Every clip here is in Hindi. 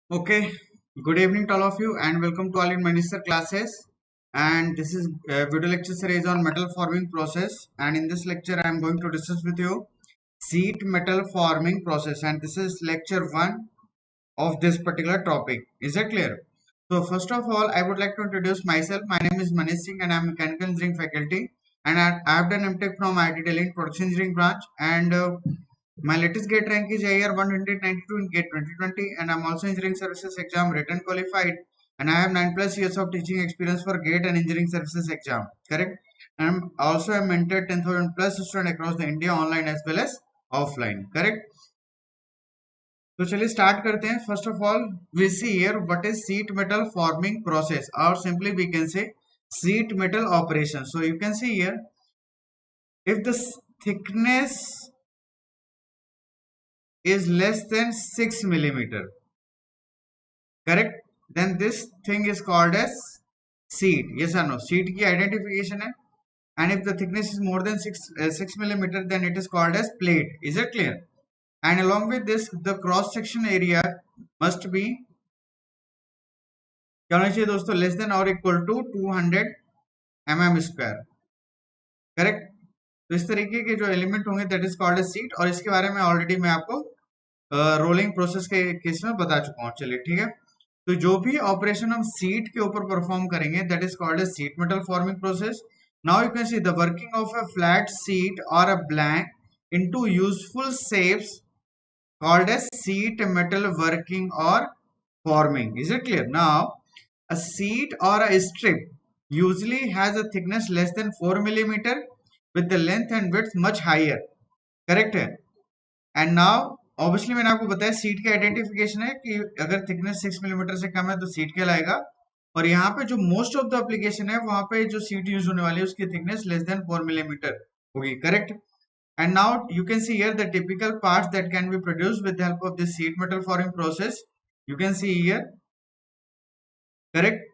Okay, good evening to all of you and welcome to all in Minister classes. And this is a video lecture series on metal forming process. And in this lecture, I am going to discuss with you sheet metal forming process. And this is lecture 1 of this particular topic. Is that clear? So first of all, I would like to introduce myself. My name is Manish Singh and I am mechanical engineering faculty. And I have done MTech from IIT Delhi in production engineering branch. And my latest gate rank is AR 192 in GATE 2020, and I'm also engineering services exam written qualified, and I have 9+ years of teaching experience for GATE and engineering services exam. Correct? And I'm also a mentored 10,000 plus student across the India online as well as offline. Correct? तो चलिए स्टार्ट करते हैं. First of all we see here what is sheet metal forming process और simply we can say sheet metal operation. So you can see here if the thickness is less than 6 millimeter, correct, then this thing is called as sheet. Yes or no? Sheet की identification है. And if the thickness is more than 6 millimeter, then it is called as plate. Is it clear? And along with this, the cross section area must be क्या होना चाहिए दोस्तों, लेस देन और इक्वल टू 200 mm². करेक्ट. तो इस तरीके के जो एलिमेंट होंगे that is called as sheet, और इसके बारे में ऑलरेडी मैं आपको रोलिंग प्रोसेस के केस में बता चुका हूँ. चलिए ठीक है. तो जो भी ऑपरेशन हम सीट के ऊपर परफॉर्म करेंगे that is called as sheet metal forming process. Now you can see the working of a flat sheet और a blank into useful shapes called as sheet metal working or forming. Is it clear? Now a sheet or a strip usually has a thickness less than 4 millimeter with the length and width much higher. Correct है. एंड नाउ ऑब्वियसली मैंने आपको बताया सीट का आइडेंटिफिकेशन है कि अगर थिकनेस 6 मिलीमीटर से कम है तो सीट कहलाएगा. और यहाँ पे जो मोस्ट ऑफ द एप्लीकेशन है वहां पे जो सीट यूज होने वाली है उसकी थिकनेस लेस देन 4 मिलीमीटर होगी. Correct. And now you can see here the typical parts that can be produced with the help of this seat metal forming process. You can see here. Correct.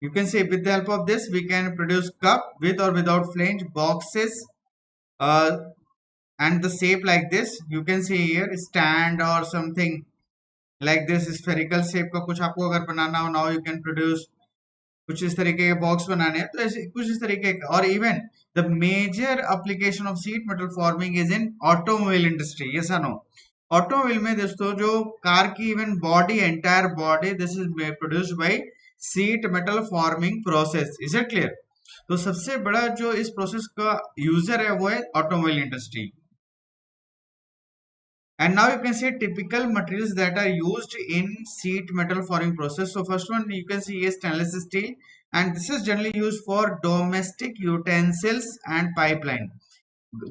You can say with the help of this we can produce cup with or without flange, boxes, uh, and the shape like this. You can see here stand or something like this spherical shape का कुछ आपको अगर बनाना हो, now you can produce कुछ इस तरीके के बॉक्स बनाने हैं तो ऐसे कुछ इस तरीके के. और even the major application of sheet metal forming is in automobile industry. Yes और नो? ऑटोमोबाइल में दोस्तों जो कार की even body, entire body, this is produced by sheet metal forming process. Is it clear? तो सबसे बड़ा जो इस प्रोसेस का यूजर है वो है automobile industry. And now you can see typical materials that are used in sheet metal forming process. So first one you can see is stainless steel, and this is generally used for domestic utensils and pipeline.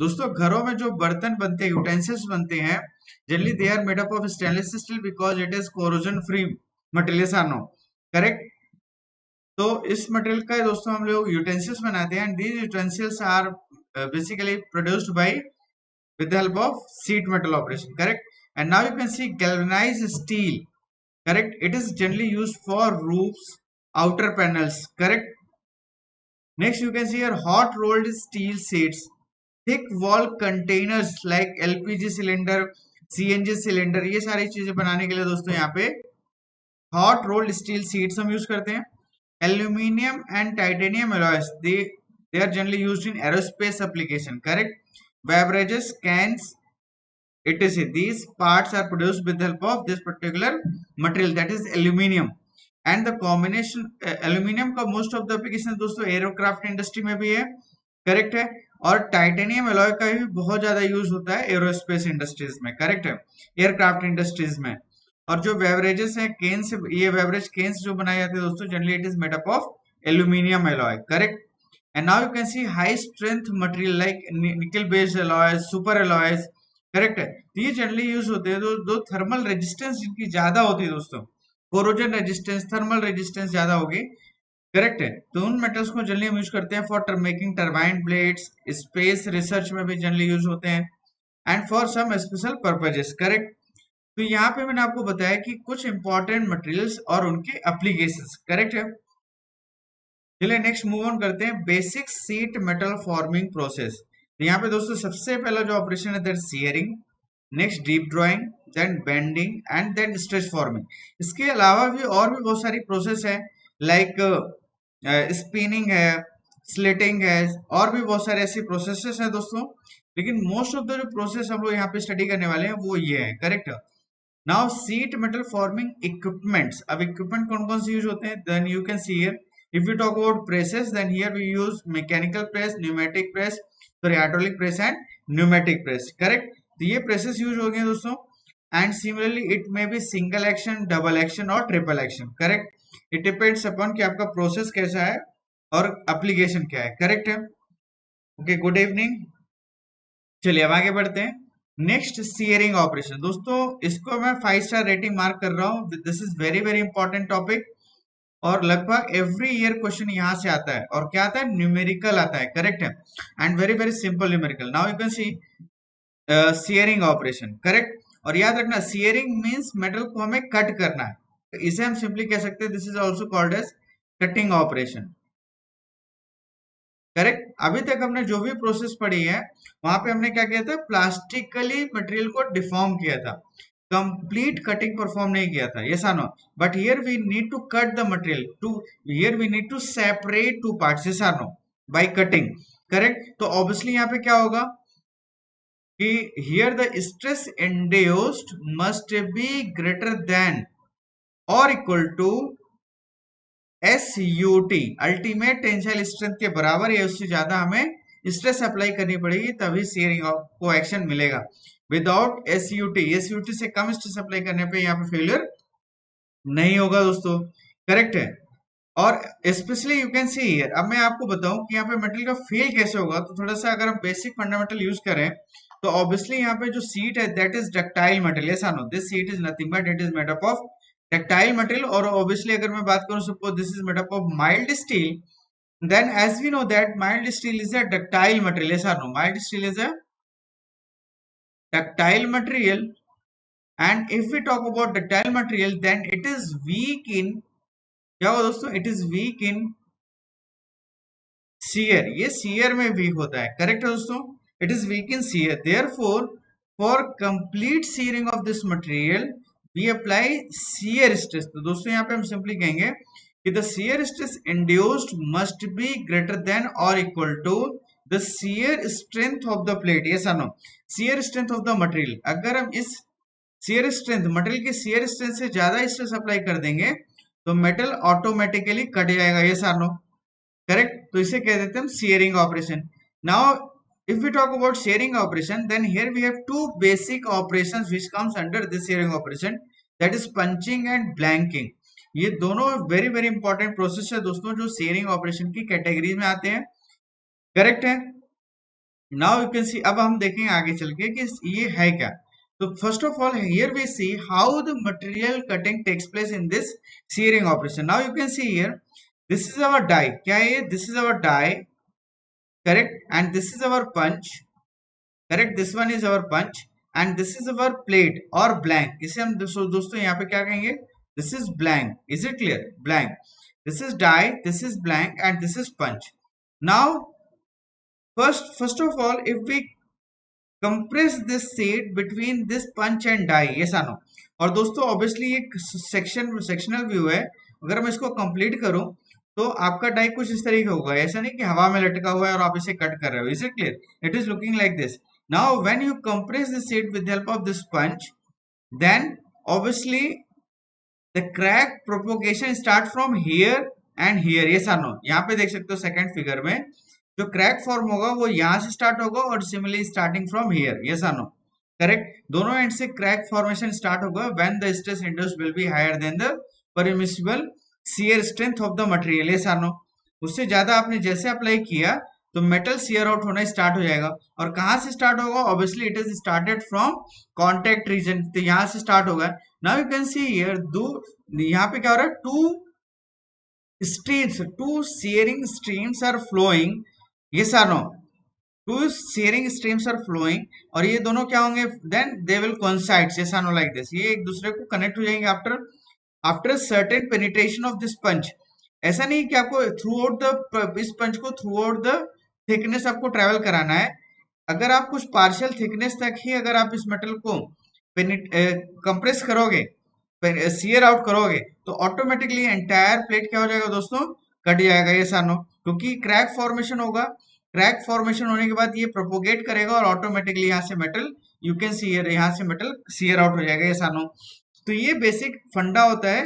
दोस्तों घरों में जो बर्तन बनते हैं, यूटेंसिल्स बनते हैं, generally they are made up of stainless steel because it is corrosion free material. Or no? Correct. तो इस मटेरियल का दोस्तों हम लोग यूटेंसिल्स बनाते हैं, and these utensils are basically produced by with the help of sheet metal operation. Correct. And now you can see galvanized steel. Correct. It is generally used for roofs, outer panels. Correct. Next you can see here hot rolled steel sheets, thick wall containers like LPG cylinder, CNG cylinder. ये सारी चीजें बनाने के लिए दोस्तों यहाँ पे hot rolled steel sheets हम यूज करते हैं. Aluminium and titanium alloys, they are generally used in aerospace application. Correct. Beverages, cans, etc. These parts are produced with the help of this particular material, that is aluminium. And the combination aluminium का most of the application दोस्तों एयरक्राफ्ट इंडस्ट्री में भी है. करेक्ट है. और टाइटेनियम एलॉय का भी बहुत ज्यादा यूज होता है एरोस्पेस इंडस्ट्रीज में. करेक्ट है. एयरक्राफ्ट इंडस्ट्रीज में. और जो बेवरेजेस हैं, केन्स, ये बेवरेज केन्स जो बनाए जाते हैं दोस्तों generally it is made up of aluminium alloy. Correct. And now you can see high strength material like nickel based alloys, super alloys. Correct है. तो ये जनरली यूज होते हैं दो थर्मल रेजिस्टेंस जिनकी ज्यादा होती है दोस्तों, कोरोजन रेजिस्टेंस, थर्मल रेजिस्टेंस ज्यादा होगी. करेक्ट है. तो उन मेटल्स को जनरली हम यूज करते हैं for making turbine blades, space research में भी जनरली यूज होते हैं, and for some special purposes. Correct. तो यहाँ पे मैंने आपको बताया कि कुछ इंपॉर्टेंट मटेरियल्स और उनके एप्लीकेशंस. करेक्ट है. चलिए नेक्स्ट मूव ऑन करते हैं basic sheet metal forming process. यहाँ पे दोस्तों सबसे पहला जो ऑपरेशन है that shearing, next deep drawing, then bending and then stretch forming. इसके अलावा भी और भी बहुत सारी प्रोसेस है, लाइक स्पिनिंग है, स्लिटिंग है, और भी बहुत सारे ऐसी प्रोसेसेस हैं दोस्तों। लेकिन मोस्ट ऑफ द जो प्रोसेस हम लोग यहाँ पे स्टडी करने वाले हैं वो ये है, correct. Now sheet metal forming equipments, अब इक्विपमेंट कौन कौन से यूज होते हैं, then you can see here. If you talk about presses, then here we use mechanical press, pneumatic press, sorry hydraulic press and pneumatic press, correct. तो ये प्रेसेस यूज हो गए दोस्तों। And similarly it may be single action, double action और triple action, correct. It depends upon कि आपका प्रोसेस कैसा है और एप्लीकेशन क्या है, करेक्ट है। Okay, good evening. चलिए अब आगे बढ़ते हैं। नेक्स्ट सीयरिंग ऑपरेशन दोस्तों, इसको मैं 5 स्टार रेटिंग मार्क कर रहा हूँ। This is very very important topic और लगभग एवरी ईयर क्वेश्चन यहाँ से आता है। और क्या आता है, न्यूमेरिकल आता है, करेक्ट है, and very very simple numerical. Now you can C shearing operation, correct. और याद रखना सीयरिंग मींस मेटल को हमें कट करना है, तो इसे हम सिंपली कह सकते हैं this is also called as cutting operation, correct. अभी तक हमने जो भी प्रोसेस पढ़ी है वहां पे हमने क्या किया था, प्लास्टिकली मटेरियल को डिफॉर्म किया था, कंप्लीट कटिंग परफॉर्म नहीं किया था, यस और no. But here we need to cut the material to, here we need to separate two parts, yes और नो, बाय कटिंग, करेक्ट। तो ऑब्वियसली यहाँ पे क्या होगा कि here the stress induced must be greater than और equal to SUT, ultimate tensile strength के बराबर या उससे ज्यादा हमें स्ट्रेस अप्लाई करनी पड़ेगी, तभी सीयरिंग को एक्शन मिलेगा। विदाउट SUT से कम स्ट्रेस अप्लाई करने पे यहाँ पे फेलियर नहीं होगा दोस्तों, करेक्ट है। और specially you can see here, अब मैं आपको बताऊं कि यहाँ पे मेटल का फेल कैसे होगा, तो थोड़ा सा अगर हम बेसिक फंडामेंटल यूज करें तो ऑब्वियसली यहाँ पे जो सीट है दैट इज डक्टाइल मटेरियल, ऐसा no, this sheet is nothing but it is made up of ductile material. और ऑब्वियसली अगर मैं बात करूं, suppose this is made up of mild steel, then as we know that mild steel is a ductile material, yes or no, mild steel is a ductile material, and if we talk about ductile material then it is weak in, क्या हुआ दोस्तों, it is weak in shear, ये shear में weak होता है, करेक्ट है दोस्तों, it is weak in shear, therefore for complete shearing of this material we apply shear stress। तो दोस्तों यहाँ पे हम सिंपली कहेंगे कि the shear stress induced must be greater than or equal to the shear strength of the plate, yes or no, shear strength of the material। अगर हम इस shear strength, मटेरियल की shear strength से ज्यादा स्ट्रेस अप्लाई कर देंगे तो मेटल ऑटोमेटिकली कट जाएगा, yes or no, करेक्ट। तो इसे कह देते हैं shearing operation. Now if we talk about shearing operation, then here we have two basic operations which comes under this shearing operation, that is punching and blanking। ये दोनों वेरी वेरी इंपॉर्टेंट प्रोसेस है दोस्तों जो शेयरिंग ऑपरेशन की कैटेगरी में आते हैं, करेक्ट है। नाउ यू कैन सी, अब हम देखेंगे आगे चल के कि ये है क्या। तो first of all here we see how the material cutting takes place in this shearing operation. Now you can see here this is our die, क्या है ये, this is our die, correct, and this is our punch, correct, this one is our punch and this is our plate or blank. इसे हम दोस्तों यहाँ पे क्या कहेंगे, this is blank, is it clear, blank, this is die, this is blank and this is punch. Now first of all if we compress this sheet between this punch and die, yes or no। और दोस्तों ऑब्वियसली ये सेक्शनल व्यू है, अगर मैं इसको कंप्लीट करूं तो आपका डाई कुछ इस तरीके होगा, ऐसा नहीं कि हवा में लटका हुआ है और आप इसे कट कर रहे हो, is it clear, it is looking like this. Now when you compress this sheet with help of this punch, then obviously the crack propagation start from here and here, yes और नो। यहाँ पे देख सकते हो सेकंड फिगर में जो क्रैक फॉर्म होगा वो यहाँ से स्टार्ट होगा और similarly starting from here, yes और नो, करेक्ट। दोनों एंड से क्रैक फॉर्मेशन स्टार्ट होगा when the stress induced will be higher than the permissible shear strength of the material, yes और नो। उससे ज्यादा आपने जैसे अप्लाई किया तो मेटल शियर आउट होना स्टार्ट हो जाएगा। और कहाँ से स्टार्ट होगा, obviously it is started from contact region, तो यहाँ से स्टार्ट होगा। Now you can see here दो, यहाँ पे क्या हो रहा है, to shearing streams are flowing, yes or no, two shearing streams are flowing, और ये दोनों क्या होंगे, then they will coincide, yes or no, like this, ये एक दूसरे को कनेक्ट हो जाएंगे after certain penetration of this punch. ऐसा नहीं कि आपको थ्रू आउट द इस पंच को थ्रू आउट द थिकनेस आपको ट्रेवल कराना है, अगर आप कुछ पार्शियल थिकनेस तक ही अगर आप इस मेटल को कंप्रेस करोगे, सीयर आउट करोगे, तो ऑटोमेटिकली एंटायर प्लेट क्या हो जाएगा दोस्तों, कट जाएगा ये सानो, क्योंकि क्रैक फॉर्मेशन होगा। क्रैक फॉर्मेशन होने के बाद ये प्रोपोगेट करेगा और ऑटोमेटिकली यहाँ से मेटल, यू कैन सी यहाँ से मेटल सीयर आउट हो जाएगा ये सानो। तो ये बेसिक फंडा होता है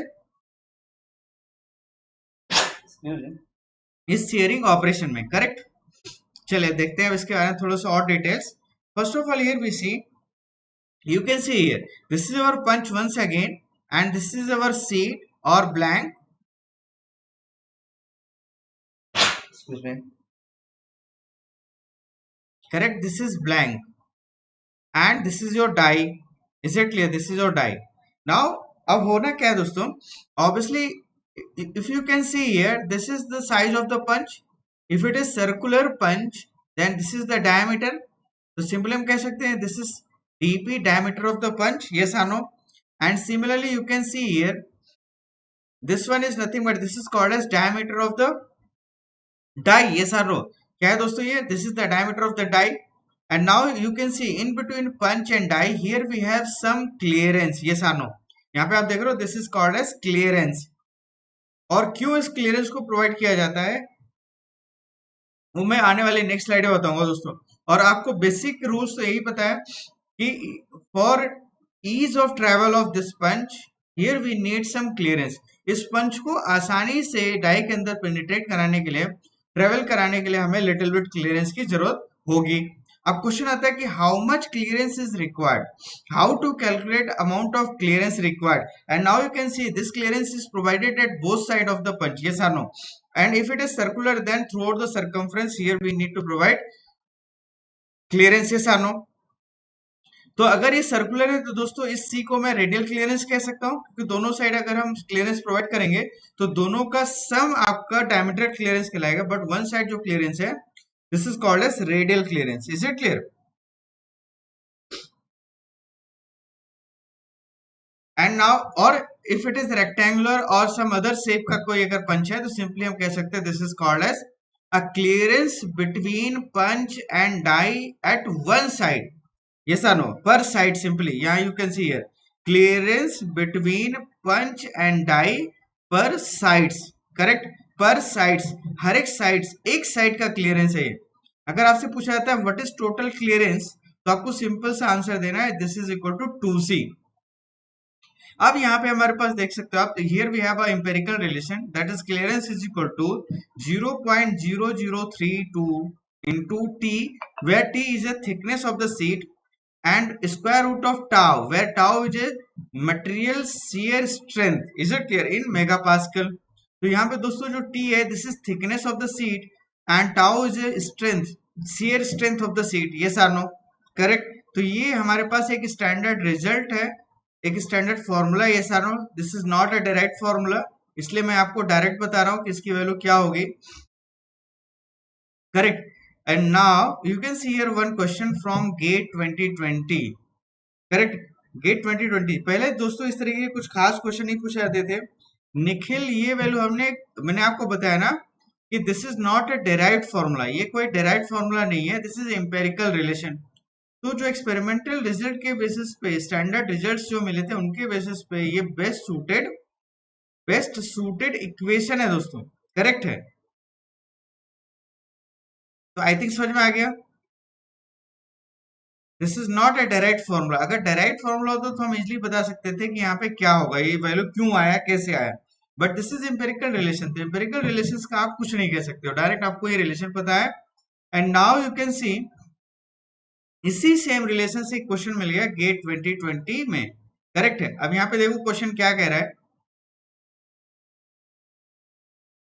इस सीयरिंग ऑपरेशन में, करेक्ट। चलिए देखते हैं अब इसके बारे में थोड़ा सा और details. First of all here we see, you can see here, this is our punch once again, and this is our seat or blank, excuse me, correct, this is blank, and this is your die. Is it clear? This is your die. Now अब होना क्या है दोस्तों, obviously if you can see here, this is the size of the punch. If it is circular punch, then this is the diameter. तो simply हम कह सकते हैं this is dp, diameter of the punch, yes or no. And similarly you can see here, this one is nothing but this is called as diameter of the die, yes or no. क्या है दोस्तों ये, this is the diameter of the die. And now you can see in between punch and die, here we have some clearance, yes or no. यहाँ पे आप देख रहे हो this is called as clearance. और क्यों इस क्लियरेंस को प्रोवाइड किया जाता है वो मैं आने वाले नेक्स्ट स्लाइड में बताऊंगा दोस्तों। और आपको बेसिक रूल्स तो यही पता है कि for ease of travel of this punch, here we need some clearance. इस पंच को आसानी से डाई के अंदर पेनिट्रेट कराने के लिए, ट्रेवल कराने के लिए हमें लिटिल बिट क्लियरेंस की जरूरत होगी। अब क्वेश्चन आता है कि how much clearance is required, how to calculate amount of clearance required. And now you can see this clearance is provided at both side of the punch, yes और no. And if it is circular, then throughout the circumference here we need to provide clearance, yes or no. तो अगर ये सर्कुलर है तो दोस्तों इस सी को मैं रेडियल क्लियरेंस कह सकता हूँ, क्योंकि दोनों साइड अगर हम क्लियरेंस प्रोवाइड करेंगे तो दोनों का सम आपका डायमीटर क्लियरेंस कहलाएगा। बट वन साइड जो क्लियरेंस है, this is called as radial clearance. Is it clear? And now, or if it is rectangular or some other shape का कोई अगर पंच है तो सिंपली हम कह सकते हैं this is called as a clearance between punch and die at one side, yes or no, per side. Simply यहाँ you can see here clearance between punch and die per sides, correct, per sides, हर एक sides, एक side का clearance है ये। अगर आपसे पूछा जाता है what is total clearance, तो आपको सिंपल सा आंसर देना है this is equal to 2c। अब यहाँ पे हमारे पास देख सकते हो आप, here we have a empirical relation that is clearance is equal to 0.0032 into t, where t is a thickness of the sheet, and square root of tau, where tau is a material shear strength, is it clear, in megapascal। तो यहाँ पे दोस्तों जो t है this is thickness of the sheet and tau is a strength, shear strength of the sheet, yes or no, correct. तो ये हमारे पास एक स्टैंडर्ड रिजल्ट है, एक standard formula, yes or no, this is not a direct formula, इसलिए मैं आपको डायरेक्ट बता रहा हूँ कि इसकी वैल्यू क्या होगी, correct. And now you can see here one question from GATE 2020, correct, GATE 2020। पहले दोस्तों इस तरीके के कुछ खास क्वेश्चन नहीं पूछे जाते थे। निखिल, ये वैल्यू मैंने आपको बताया ना कि this is not a derived formula, ये कोई डेराइव्ड फॉर्मूला नहीं है, दिस इज एम्पेरिकल रिलेशन। तो जो एक्सपेरिमेंटल रिजल्ट के बेसिस पे, स्टैंडर्ड रिजल्ट्स जो मिले थे उनके बेसिस पे ये बेस्ट सूटेड इक्वेशन है दोस्तों, करेक्ट है। तो आई थिंक समझ में आ गया, this is not a direct formula. अगर डायरेक्ट फॉर्मूला होता तो हम इजिली बता सकते थे कि यहाँ पे क्या होगा, ये वैल्यू क्यों आया, कैसे आया। But this is empirical relation, तो एम्पेरिकल रिलेशंस का आप कुछ नहीं कह सकते हो, डायरेक्ट आपको ये रिलेशन पता है। एंड नाउ यू कैन सी इसी सेम रिलेशन से क्वेश्चन मिल गया गेट 2020 में, करेक्ट है। अब यहाँ पे देखो क्वेश्चन क्या कह रहा है,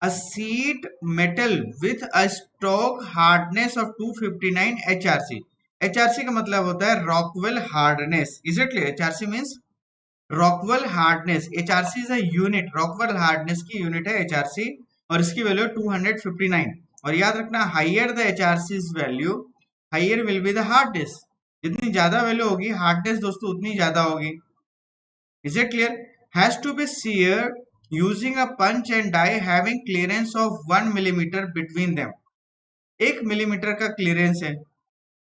a sheet metal with a stock hardness of 259 HRC। HRC का मतलब होता है Rockwell hardness, is it clear? HRC means Rockwell hardness, HRC is a unit, Rockwell hardness की यूनिट है HRC, और इसकी वैल्यू 259। और याद रखना, higher the HRC's value higher will be the hardness, जितनी ज्यादा वैल्यू होगी हार्डनेस दोस्तों उतनी ज्यादा होगी। Is it clear? Has to be sheared using a punch and die having clearance of 1 millimeter between them। 1 millimetre का क्लियरेंस है,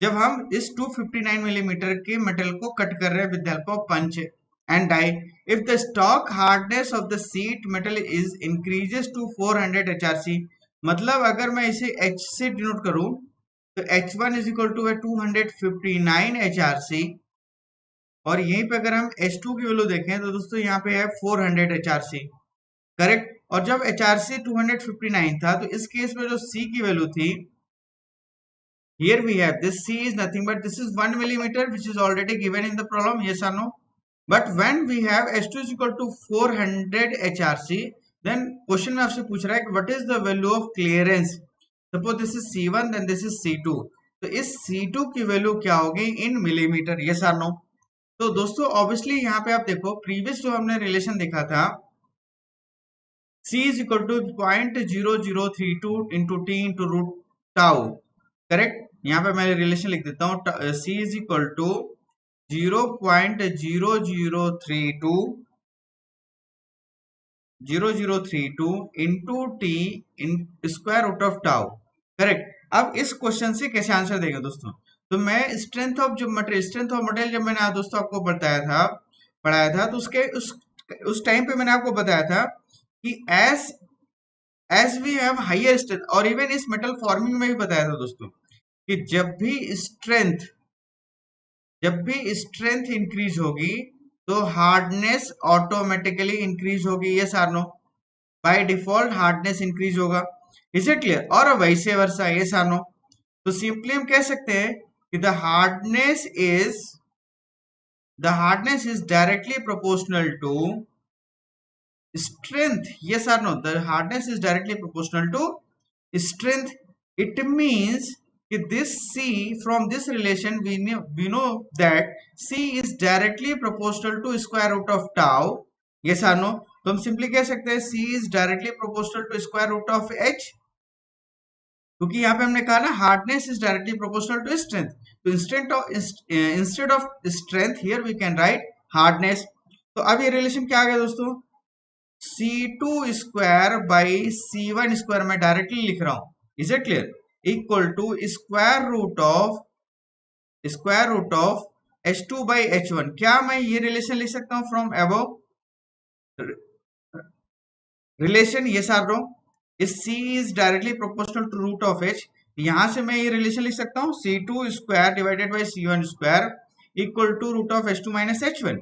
जब हम इस 259 मिलीमीटर के मेटल को कट कर रहे हैं with help of punch and die, if the stock hardness of the sheet metal is increases to 400 HRC, मतलब अगर मैं इसे H से डिनोट करूं तो H1 is equal to 259 HRC, और यहीं पे अगर हम H2 की वैल्यू देखें तो दोस्तों यहाँ पे है 400 HRC, करेक्ट। और जब HRC 259 था तो इस केस में जो C की वैल्यू थी, here we have this C is nothing but this is 1 millimeter which is already given in the problem, yes or no? But when we have H2 is equal to 400 HRC, then question में आपसे पूछ रहा है कि what is the value of clearance? Suppose this is C1 then this is C2, तो इस C2 की वैल्यू क्या होगी इन मिलीमीटर, yes or no? तो दोस्तों ऑब्वियसली यहाँ पे आप देखो प्रीवियस जो हमने रिलेशन देखा था, C is equal to 0.0032 into T into root tau, correct. यहाँ पे मैं रिलेशन लिख देता हूँ, C is equal to 0.0032 into T in square root of tau, correct. अब इस क्वेश्चन से कैसे आंसर देगा दोस्तों, तो मैं स्ट्रेंथ ऑफ जो मटेरियल, स्ट्रेंथ ऑफ मटेरियल जब मैंने दोस्तों आपको पढ़ाया था तो उसके उस टाइम पे मैंने आपको बताया था कि as we have higher strength, और इवन इस मेटल फॉर्मिंग में भी बताया था दोस्तों कि जब भी स्ट्रेंथ इंक्रीज होगी तो हार्डनेस ऑटोमेटिकली इंक्रीज होगी, ये सारनो बाय डिफॉल्ट हार्डनेस इंक्रीज होगा, इज इट क्लियर, और वैसे वर्सा, ये सारनो। तो सिंपली हम कह सकते हैं कि the hardness is directly proportional to strength, yes or no, the hardness is directly proportional to strength. It means that this C, from this relation we know that C is directly proportional to square root of tau, yes or no। तो हम सिंपली कह सकते हैं C is directly proportional to square root of H, क्योंकि यहाँ पे हमने कहा ना hardness is directly proportional to strength, तो instead of strength here we can write hardness. तो अब ये रिलेशन क्या आ गया दोस्तों, C2 square by C1 square मैं डायरेक्टली लिख रहा हूं, is it clear, equal to square root of H2 by H1। क्या मैं ये रिलेशन लिख सकता हूं फ्रॉम अबव रिलेशन, ये सार रो इस C is directly proportional to root of H, यहां से मैं ये रिलेशन लिख सकता हूं C2 square divided by C1 square equal to root of H2 minus H1।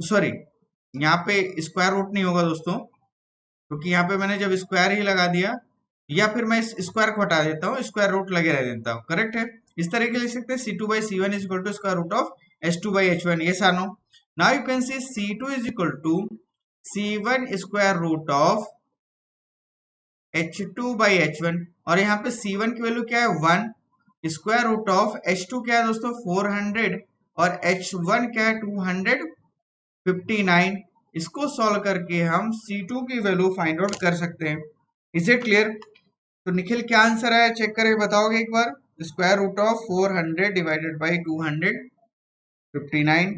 Sorry, यहाँ पे स्क्वायर रूट नहीं होगा दोस्तों, क्योंकि यहाँ पे मैंने जब स्क्वायर ही लगा दिया, या फिर मैं इस स्क्वायर को हटा देता हूँ, स्क्वायर रूट लगे रह देता हूँ, करेक्ट है। इस तरीके लिख सकते हैं C2 by C1 is equal to square root of H2 by H1, yes or no. Now you can see C2 is equal to C1 square root of H2 by H1, और यहाँ पे C1 की वैल्यू क्या है 1, स्क्वायर रूट ऑफ H2 क्या है दोस्तों 400, और H1 क्या है 259। इसको सॉल्व करके हम C2 की वैल्यू फाइंड आउट कर सकते हैं, इज इट क्लियर। तो निखिल क्या आंसर है चेक करके बताओगे एक बार, square root of 400 divided by 259,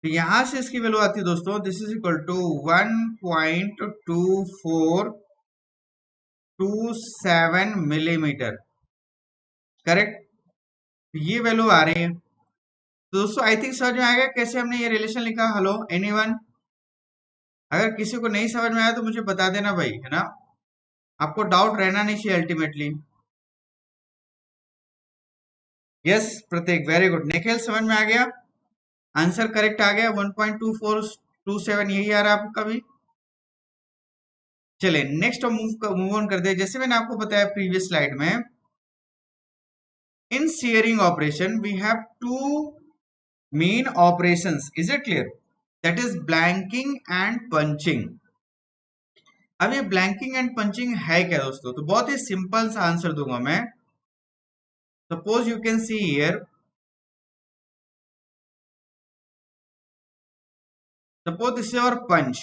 तो यहां से इसकी वैल्यू आती है दोस्तों, this is equal to 1.2427 millimetre, correct, ये वैल्यू आ रही है। तो दोस्तों आई थिंक समझ में आएगा कैसे हमने ये रिलेशन लिखा, हेलो एनीवन, अगर किसी को नहीं समझ में आया तो मुझे बता देना भाई, है ना, आपको डाउट रहना नहीं चाहिए अल्टीमेटली। यस प्रतीक, वेरी गुड। निखिल समझ में आ गया, आंसर करेक्ट आ गया, 1.2427 यही आ रहा है आपका भी। चलिए नेक्स्ट मूव ऑन करते हैं। जैसे मैंने आपको बताया प्रीवियस स्लाइड में, in shearing operation we have two main operations, is it clear, that is blanking and punching. अब ये ब्लैंकिंग एंड पंचिंग है क्या दोस्तों, तो बहुत ही सिंपल सा आंसर दूंगा मैं। Suppose you can see here, suppose this is our punch,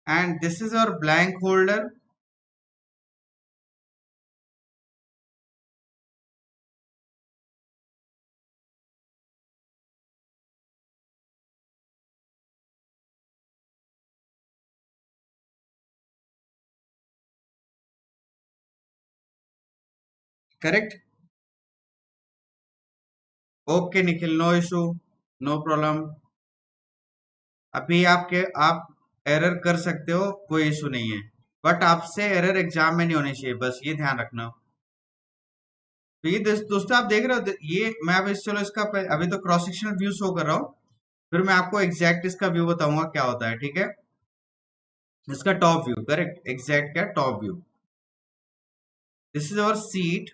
and this is our blank holder, correct. Okay Nikhil, no issue, no problem. अभी आप एरर कर सकते हो, कोई इशू नहीं है, बट आपसे एरर एग्जाम में नहीं होनी चाहिए, बस ये ध्यान रखना। तो ये दोस्तों आप देख रहे हो, ये मैं अभी चलो इसका अभी तो क्रॉस सेक्शनल व्यू शो कर रहा हूँ, फिर मैं आपको एग्जैक्ट इसका व्यू बताऊंगा क्या होता है, ठीक है। इसका टॉप व्यू, करेक्ट, एग्जैक्ट क्या top view. This is our sheet,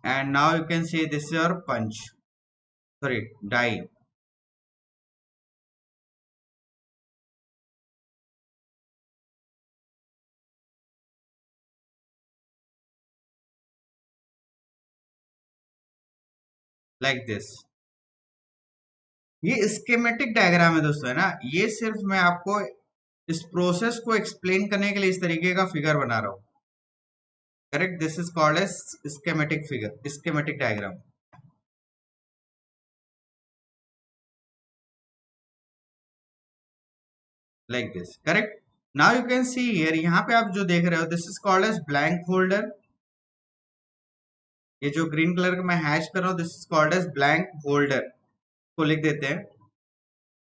and now you can see this is our punch, sorry, die. Like this. ये स्कीमेटिक डायग्राम है दोस्तों, है ना। ये सिर्फ मैं आपको इस प्रोसेस को एक्सप्लेन करने के लिए इस तरीके का फिगर बना रहा हूँ, correct. This is called as schematic figure, schematic diagram, like this, correct. Now you can see here, यहाँ पे आप जो देख रहे हो, this is called as blank holder. ये जो ग्रीन कलर का मैं हैश कर रहा हूँ, this is called as blank holder, को लिख देते हैं,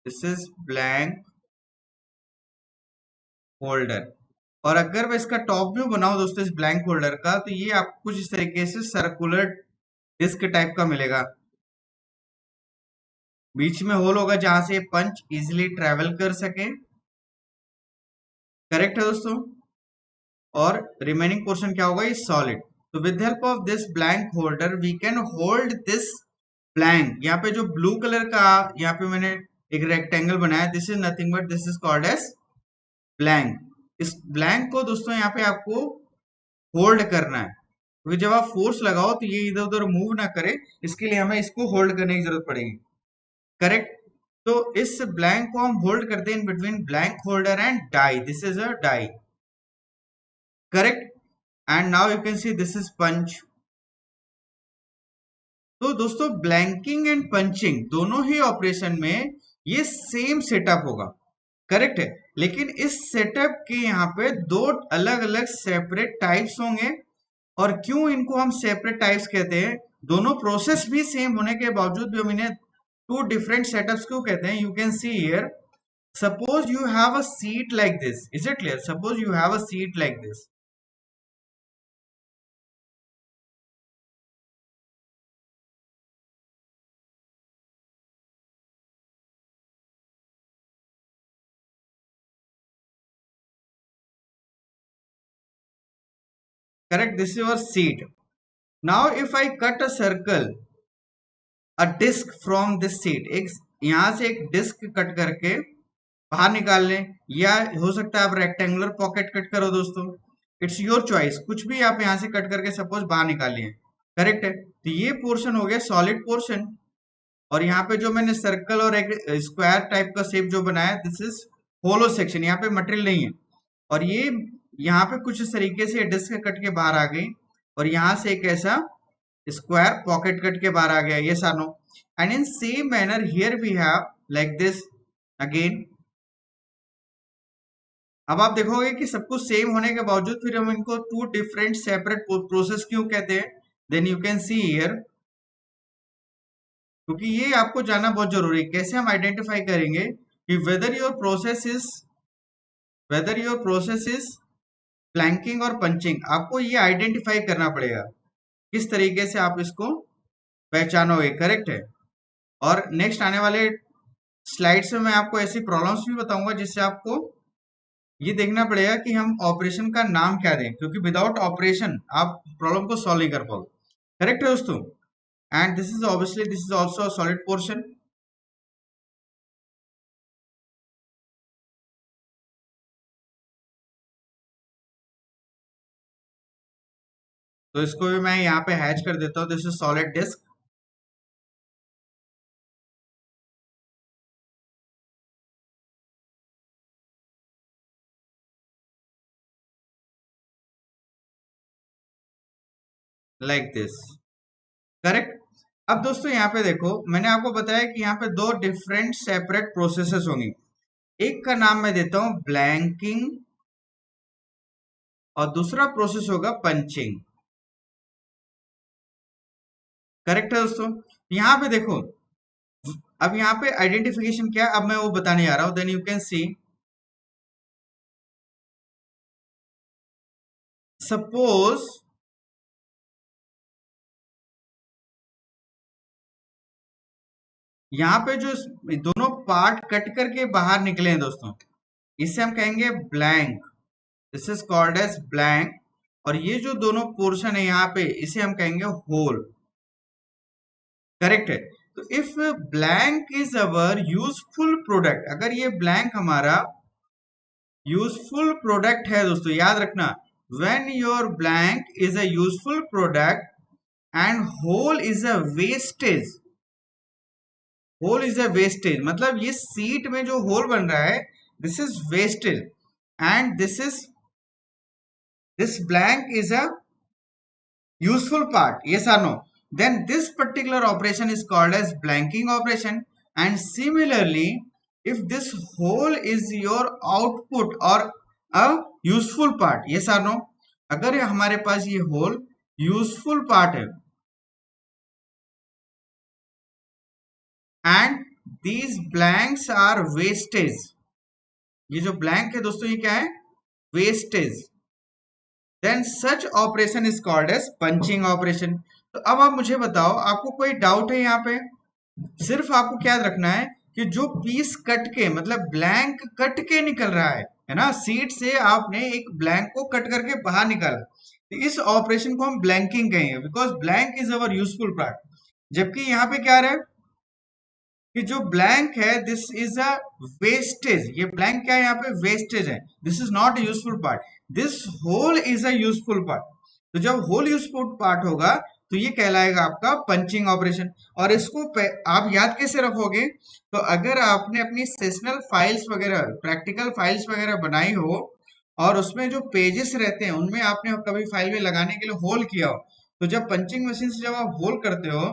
दिस इज ब्लैंक होल्डर। और अगर मैं इसका टॉप व्यू बनाऊं दोस्तों इस ब्लैंक होल्डर का, तो ये आपको कुछ इस तरीके से सर्कुलर डिस्क टाइप का मिलेगा। बीच में होल होगा जहां से पंच इजिली ट्रेवल कर सके, करेक्ट है दोस्तों। और रिमेनिंग पोर्शन क्या होगा, ये सॉलिड। तो with help of this blank holder we can hold this blank. यहाँ पे जो ब्लू कलर का, यहाँ पे मैंने एक रेक्टेंगल बनाया, this is nothing but this is called as blank. इस ब्लैंक को दोस्तों यहाँ पे आपको होल्ड करना है, क्योंकि जब आप फोर्स लगाओ तो ये इधर उधर मूव ना करे, इसके लिए हमें इसको होल्ड करने की जरूरत पड़ेगी, करेक्ट। तो इस ब्लैंक को हम होल्ड करते हैं in between blank holder and die, this is a die, correct. And now you can see this is punch. तो दोस्तों ब्लैंकिंग एंड पंचिंग दोनों ही ऑपरेशन में ये सेम सेटअप होगा, करेक्ट है। लेकिन इस सेटअप के यहाँ पे दो अलग अलग सेपरेट टाइप्स होंगे। और क्यों इनको हम सेपरेट टाइप्स कहते हैं, दोनों प्रोसेस भी सेम होने के बावजूद भी हम इन्हें टू डिफरेंट सेटअप्स क्यों कहते हैं, you can see here. Suppose you have a sheet like this, is it clear, suppose you have a sheet like this. Correct, this is your sheet. Now if I cut a circle, a disc from this sheet, एक यहां से एक डिस्क कट करके बाहर निकाल लें, या हो सकता है आप रेक्टेंगुलर पॉकेट कट करो दोस्तों, इट्स योर चॉइस, कुछ भी आप यहां से कट करके सपोज बाहर निकालिए, करेक्ट है। तो ये पोर्शन हो गया सॉलिड पोर्शन। और यहाँ पे जो मैंने सर्कल और एक स्क्वायर टाइप का शेप जो बनाया, दिस इज होलो सेक्शन, यहाँ पे मटेरियल नहीं है। और ये यहाँ पे कुछ इस तरीके से डिस्क कट के बाहर आ गई, और यहाँ से एक ऐसा स्क्वायर पॉकेट कट के बाहर आ गया, ये सानो। And in same manner here we have like this again. अब आप देखोगे कि सब कुछ सेम होने के बावजूद फिर हम इनको टू डिफरेंट सेपरेट प्रोसेस क्यों कहते हैं, then you can see here. क्योंकि ये आपको जानना बहुत जरूरी है, कैसे हम आइडेंटिफाई करेंगे कि whether your process is planking और पंचिंग, आपको ये आइडेंटिफाई करना पड़ेगा, किस तरीके से आप इसको पहचानोगे, करेक्ट है। और नेक्स्ट आने वाले स्लाइड्स में मैं आपको ऐसी प्रॉब्लम्स भी बताऊंगा जिससे आपको ये देखना पड़ेगा कि हम ऑपरेशन का नाम क्या दें, क्योंकि विदाउट ऑपरेशन आप प्रॉब्लम को सॉल्व नहीं कर पाओगे, करेक्ट है दोस्तों। And this is obviously this is also solid portion. तो इसको भी मैं यहाँ पे हैच कर देता हूँ, this is solid disc. Like this, correct. अब दोस्तों यहाँ पे देखो, मैंने आपको बताया कि यहाँ पे दो डिफरेंट सेपरेट प्रोसेसेस होंगी। एक का नाम मैं देता हूं ब्लैंकिंग और दूसरा प्रोसेस होगा पंचिंग। करेक्ट है दोस्तों? यहाँ पे देखो, अब यहाँ पे आइडेंटिफिकेशन क्या है अब मैं वो बताने जा रहा हूं। Then you can see, suppose यहाँ पे जो दोनों पार्ट कट करके बाहर निकले हैं दोस्तों, इसे हम कहेंगे blank. This is called as blank. और ये जो दोनों पोर्शन है यहाँ पे, इसे हम कहेंगे होल। करेक्ट है? तो if blank is our useful product, अगर ये ब्लैंक हमारा यूजफुल प्रोडक्ट है दोस्तों, याद रखना, when your blank is a useful product and hole is a wastage. Hole is a wastage मतलब ये सीट में जो होल बन रहा है, this is wastage, and this blank is a useful part, yes or no, then this particular operation is called as blanking operation. And similarly, if this whole is your output or a useful part, yes or no, अगर ये हमारे पास ये होल यूजफुल पार्ट है and these blanks are wastage, ये जो ब्लैंक है दोस्तों ये क्या है? Wastage. Then such operation is called as punching operation. तो अब आप मुझे बताओ, आपको कोई डाउट है यहाँ पे? सिर्फ आपको क्या याद रखना है कि जो पीस कट के मतलब ब्लैंक कट के निकल रहा है ना, सीट से आपने एक ब्लैंक को कट करके बाहर निकाला, तो इस ऑपरेशन को हम ब्लैंकिंग कहेंगे, because blank is our useful part. जबकि यहाँ पे क्या रहा है कि जो ब्लैंक है दिस इज अ वेस्टेज, ये ब्लैंक क्या है यहाँ पे? वेस्टेज है। This is not a useful part, this hole is a useful part. तो जब होल यूजफुल पार्ट होगा तो ये कहलाएगा आपका पंचिंग ऑपरेशन। और इसको आप याद कैसे रखोगे? तो अगर आपने अपनी सेशनल फाइल्स वगैरह, प्रैक्टिकल फाइल्स वगैरह बनाई हो और उसमें जो पेजेस रहते हैं उनमें आपने कभी फाइल में लगाने के लिए होल किया हो, तो जब पंचिंग मशीन से जब आप होल करते हो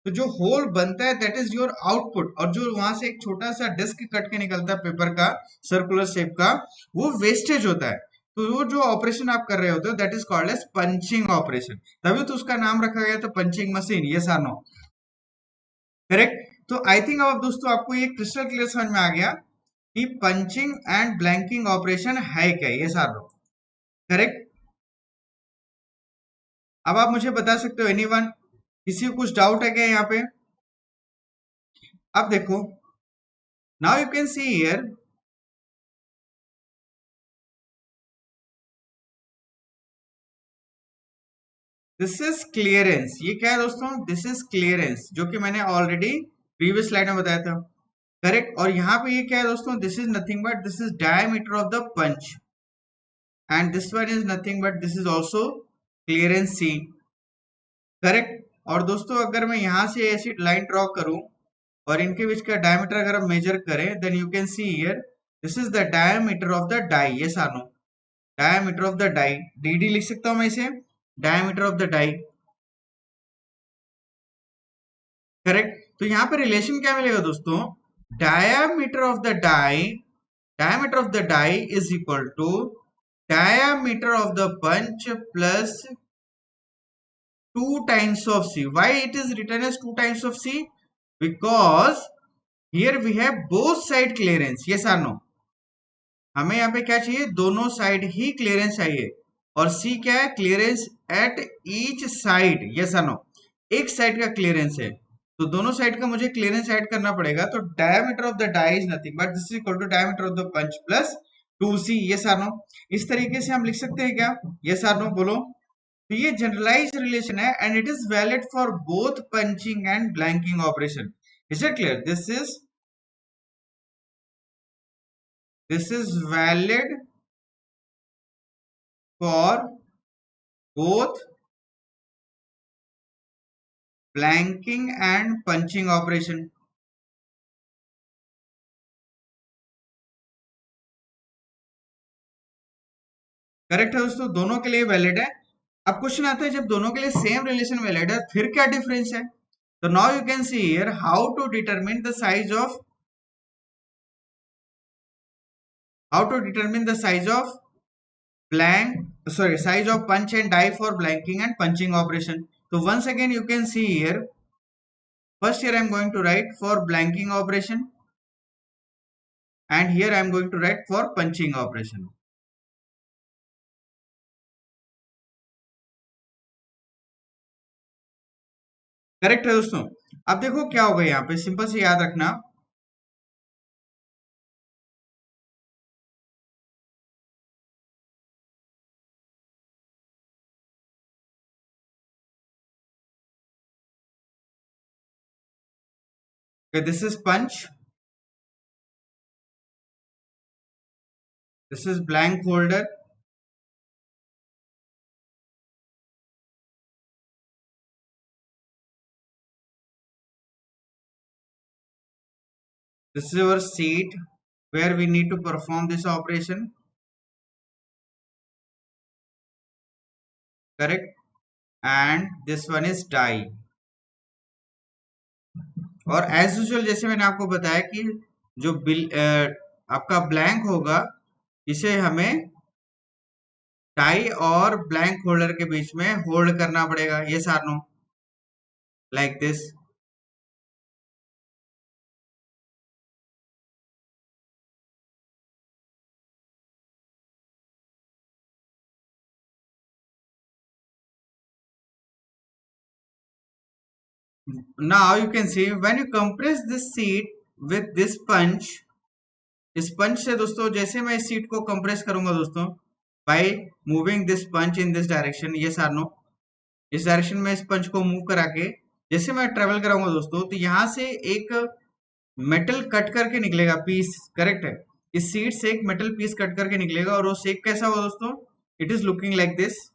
तो जो होल बनता है दैट इज योर आउटपुट, और जो वहां से एक छोटा सा डिस्क कट के निकलता है पेपर का, सर्कुलर शेप का, वो वेस्टेज होता है। तो वो जो ऑपरेशन आप कर रहे होते हो that is called as punching operation, तभी तो उसका नाम रखा गया था punching machine. Yes or no? Correct? तो आई थिंक अब दोस्तों आपको ये क्रिस्टल क्लियर समझ में आ गया कि पंचिंग एंड ब्लैंकिंग ऑपरेशन है क्या। Yes or no? करेक्ट? अब आप मुझे बता सकते हो एनीवन, किसी को कुछ डाउट है क्या यहाँ पे? अब देखो, now you can see here, this is clearance. ये क्या है दोस्तों? दिस इज क्लियरेंस, जो कि मैंने ऑलरेडी प्रीवियस स्लाइड में बताया था। करेक्ट? और यहाँ पे ये क्या है दोस्तों? This is nothing but this is diameter of the punch, and this one is nothing but this is also clearance C. Correct? और दोस्तों अगर मैं यहाँ से ऐसी लाइन ड्रॉ करूं और इनके बीच का डायमीटर अगर हम मेजर करें, then you can see here, this is the diameter of the die. Yes or no? Diameter of the die, D लिख सकता हूं मैं इसे, diameter of the die. Correct? तो यहाँ पे रिलेशन क्या मिलेगा दोस्तों? Diameter of the die, diameter of the die is equal to diameter of the punch plus 2 times of C. Why it is written as 2 times of C? Because here we have both side clearance. Yes or no? हमें यहाँ पे क्या चाहिए? दोनों साइड ही क्लियरेंस चाहिए। और C क्या है? Clearance at each side. Yes और नो? एक साइड का क्लियरेंस है, तो दोनों साइड का मुझे क्लियरेंस ऐड करना पड़ेगा। तो diameter of the die is nothing but this is equal to diameter of the punch plus 2C। Yes और नो? इस तरीके से हम लिख सकते हैं क्या? यस और नो बोलो? तो ये जनरलाइज रिलेशन है and it is valid for both punching and blanking operation. Is it clear? This is valid for both blanking and punching operation. Correct है दोस्तों? दोनों के लिए वैलिड है। अब क्वेश्चन आता है, जब दोनों के लिए सेम रिलेशन वैलिड है फिर क्या डिफरेंस है? So now you can see here how to determine the size of blank, sorry, size of punch and die for blanking and punching operation. So once again you can see here, first here I am going to write for blanking operation, and here I am going to write for punching operation. Correct है दोस्तों। अब देखो क्या होगा, यहाँ पे सिंपल से याद रखना, this is punch, this is blank holder, this is our seat where we need to perform this operation, correct, and this one is die. और एज यूजुअल जैसे मैंने आपको बताया कि जो आपका ब्लैंक होगा, इसे हमें टाई और ब्लैंक होल्डर के बीच में होल्ड करना पड़ेगा, yes or no, like this. Now you can see when you compress this seat with this punch, इस पंच से दोस्तों जैसे मैं इस सीट को कंप्रेस करूंगा दोस्तों, by moving this punch in this direction, yes or no, इस डायरेक्शन में इस पंच को मूव करा के जैसे मैं ट्रेवल कराऊंगा दोस्तों, तो यहाँ से एक मेटल कट करके निकलेगा पीस, करेक्ट है, इस सीट से एक मेटल पीस कट करके निकलेगा, और वो शेप कैसा होगा दोस्तों, it is looking like this.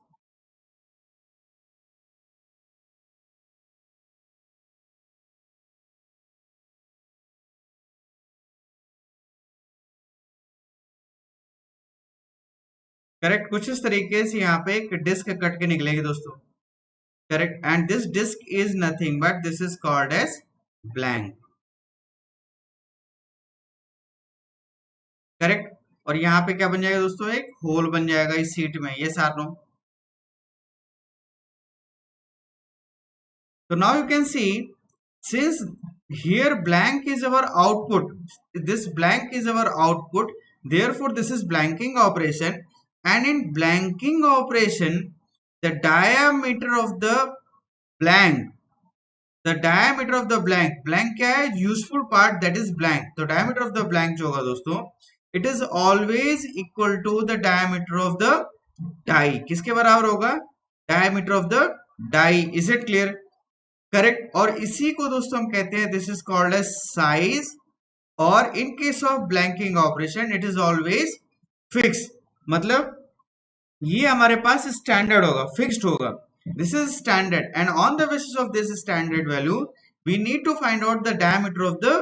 Correct, कुछ इस तरीके से यहाँ पे एक डिस्क कट के निकलेगी दोस्तों, correct, and this disc is nothing but this is called as blank, correct. और यहाँ पे क्या बन जाएगा दोस्तों, एक होल बन जाएगा इस सीट में, ये or no. So now you can see, since here blank is our output, this blank is our output, therefore this is blanking operation, and in blanking operation, the diameter of the blank, blank क्या है, useful part, that is blank, तो diameter of the blank जो होगा दोस्तों, it is always equal to the diameter of the die, किसके बराबर होगा, diameter of the die, is it clear, correct. और इसी को दोस्तों हम कहते हैं, this is called as size, और in case of blanking operation it is always fix, मतलब ये हमारे पास स्टैंडर्ड होगा, फिक्स्ड होगा, this is standard, and on the basis of this standard value we need to find out the diameter of the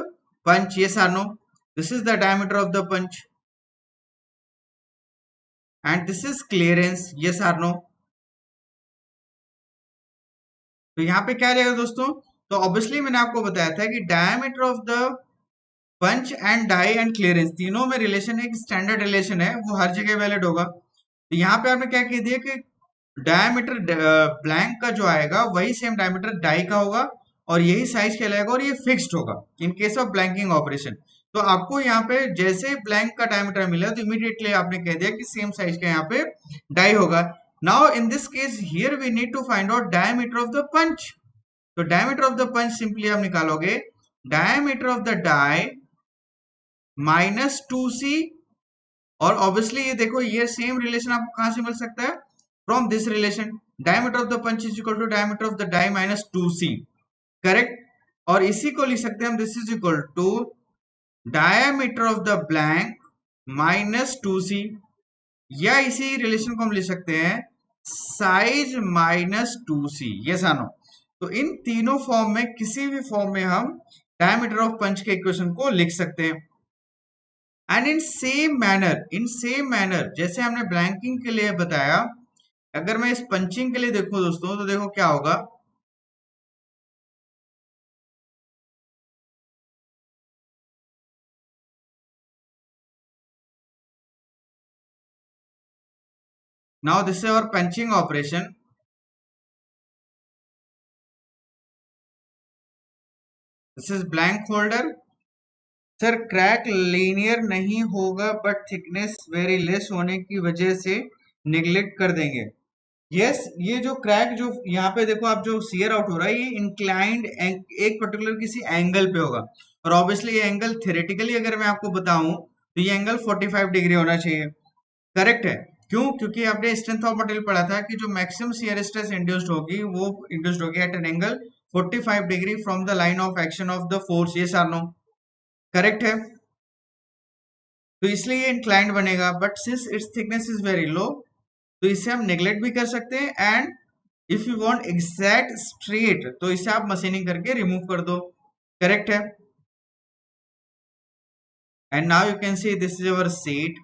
punch, yes or no, this is the diameter of the punch, and this is clearance, yes or no। तो यहाँ पे क्या रहेगा दोस्तों, तो ऑब्वियसली मैंने आपको बताया था कि diameter of the punch and die and clearance तीनों में रिलेशन है, स्टैंडर्ड रिलेशन है, वो हर जगह वैलिड होगा। तो यहाँ पे आपने क्या कह दिया कि डायमीटर ब्लैंक का जो आएगा वही सेम डायमीटर डाई का होगा, और यही साइज कहलाएगा, और ये फिक्स्ड होगा इन केस ऑफ ब्लैंकिंग ऑपरेशन। तो आपको यहाँ पे जैसे ब्लैंक का डायमीटर मिला, तो इमीडिएटली आपने कह दिया कि सेम साइज का यहाँ पे डाई होगा। Now in this case here we need to find out diameter of the punch, तो diameter of the punch simply आप निकालोगे diameter of the die minus 2c, और ऑब्वियसली ये देखो ये सेम रिलेशन आपको कहां से मिल सकता है, from this relation, diameter of the punch is equal to diameter of the die minus 2c, correct. और इसी को लिख सकते हैं हम, this is equal to diameter of the blank minus 2c, या इसी रिलेशन को हम लिख सकते हैं size minus 2c, yes or no. तो इन तीनों फॉर्म में किसी भी फॉर्म में हम डायमीटर ऑफ पंच के इक्वेशन को लिख सकते हैं। एंड इन सेम मैनर जैसे हमने ब्लैंकिंग के लिए बताया, अगर मैं इस पंचिंग के लिए देखूं दोस्तों, तो देखो क्या होगा, Now this is our punching operation. This is blank folder. Sir crack linear नहीं होगा बट थिकनेस वेरी लेस होने की वजह से निगलेक्ट कर देंगे. यस ये जो क्रैक जो यहाँ पे देखो आप जो सीयर आउट हो रहा है ये इंक्लाइंड एक पर्टिकुलर किसी एंगल पे होगा और ऑब्वियसली ये एंगल थ्योरेटिकली अगर मैं आपको बताऊं तो ये एंगल 45 डिग्री होना चाहिए. करेक्ट है. क्यों? क्योंकि आपने स्ट्रेंथ ऑफ मटेरियल पढ़ा था कि जो मैक्सिमम शियर स्ट्रेस इंड्यूस्ड होगी वो इंड्यूस्ड होगी at an angle 45 degree from the line of action of the force. Yes or no correct है. तो इसलिए ये इंक्लाइंड बनेगा but since it's thickness is very low तो इसे हम नेग्लेक्ट भी कर सकते हैं and if you want exact straight तो इसे आप मशीनिंग करके रिमूव कर दो. करेक्ट है. And now you can see this is our sheet.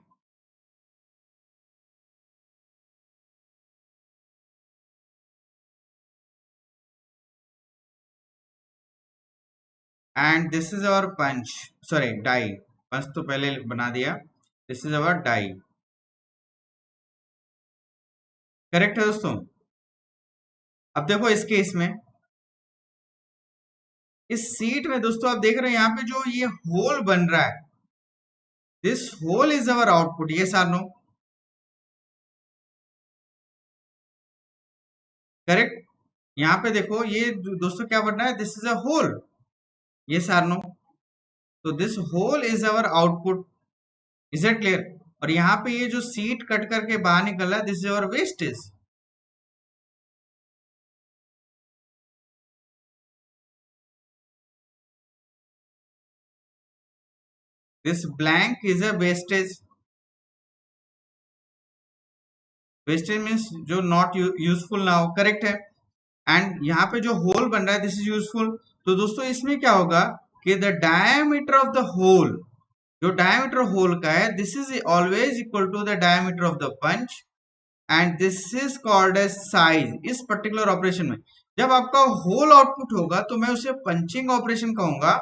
And this is our punch sorry die. Punch तो पहले बना दिया. This is our die. Correct है दोस्तों. अब देखो इस केस में इस सीट में दोस्तों आप देख रहे हैं यहाँ पे जो ये होल बन रहा है this hole is our output. Yes or no correct. यहाँ पे देखो ये दोस्तों क्या बन रहा है दिस इज अ होल. ये सार नो. तो this hole is our output. Is it clear? और यहाँ पे ये जो सीट कट करके बाहर निकल रहा है this is our wastage. This blank is a wastage. Wastage means जो नॉट यूजफुल ना हो. करेक्ट है. एंड यहाँ पे जो होल बन रहा है दिस इज यूजफुल. तो दोस्तों इसमें क्या होगा कि the diameter of the hole जो डायमीटर होल का है this is always equal to the diameter of the punch and this is called as size. इस पर्टिकुलर ऑपरेशन में जब आपका होल आउटपुट होगा तो मैं उसे पंचिंग ऑपरेशन कहूंगा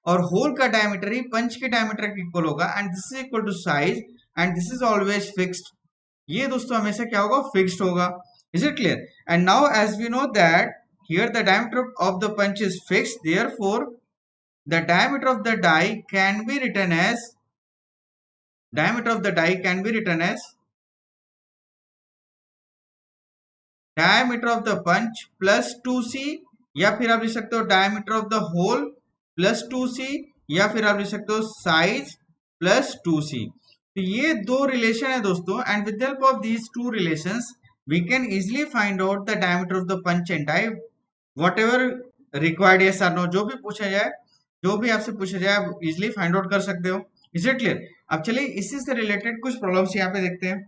और होल का डायमीटर ही पंच के डायमीटर के इक्वल होगा and this is equal to size and this is always fixed. ये दोस्तों हमेशा क्या होगा फिक्स्ड होगा. Is it clear? And now as we know that here the diameter of the punch is fixed, therefore the diameter of the die can be written as diameter of the die can be written as diameter of the punch plus 2c या फिर आप लिख सकते हो diameter of the hole plus 2c या फिर आप लिख सकते हो size plus 2c. तो ये दो रिलेशन है दोस्तों and with the help of these two relations we can easily find out the diameter of the punch and die whatever required. yes or no जो भी पूछा जाए जो भी आपसे पूछा जाए आप इजिली फाइंड आउट कर सकते हो. Is it clear? अब चलिए इसी से रिलेटेड कुछ प्रॉब्लम्स यहाँ पे देखते हैं.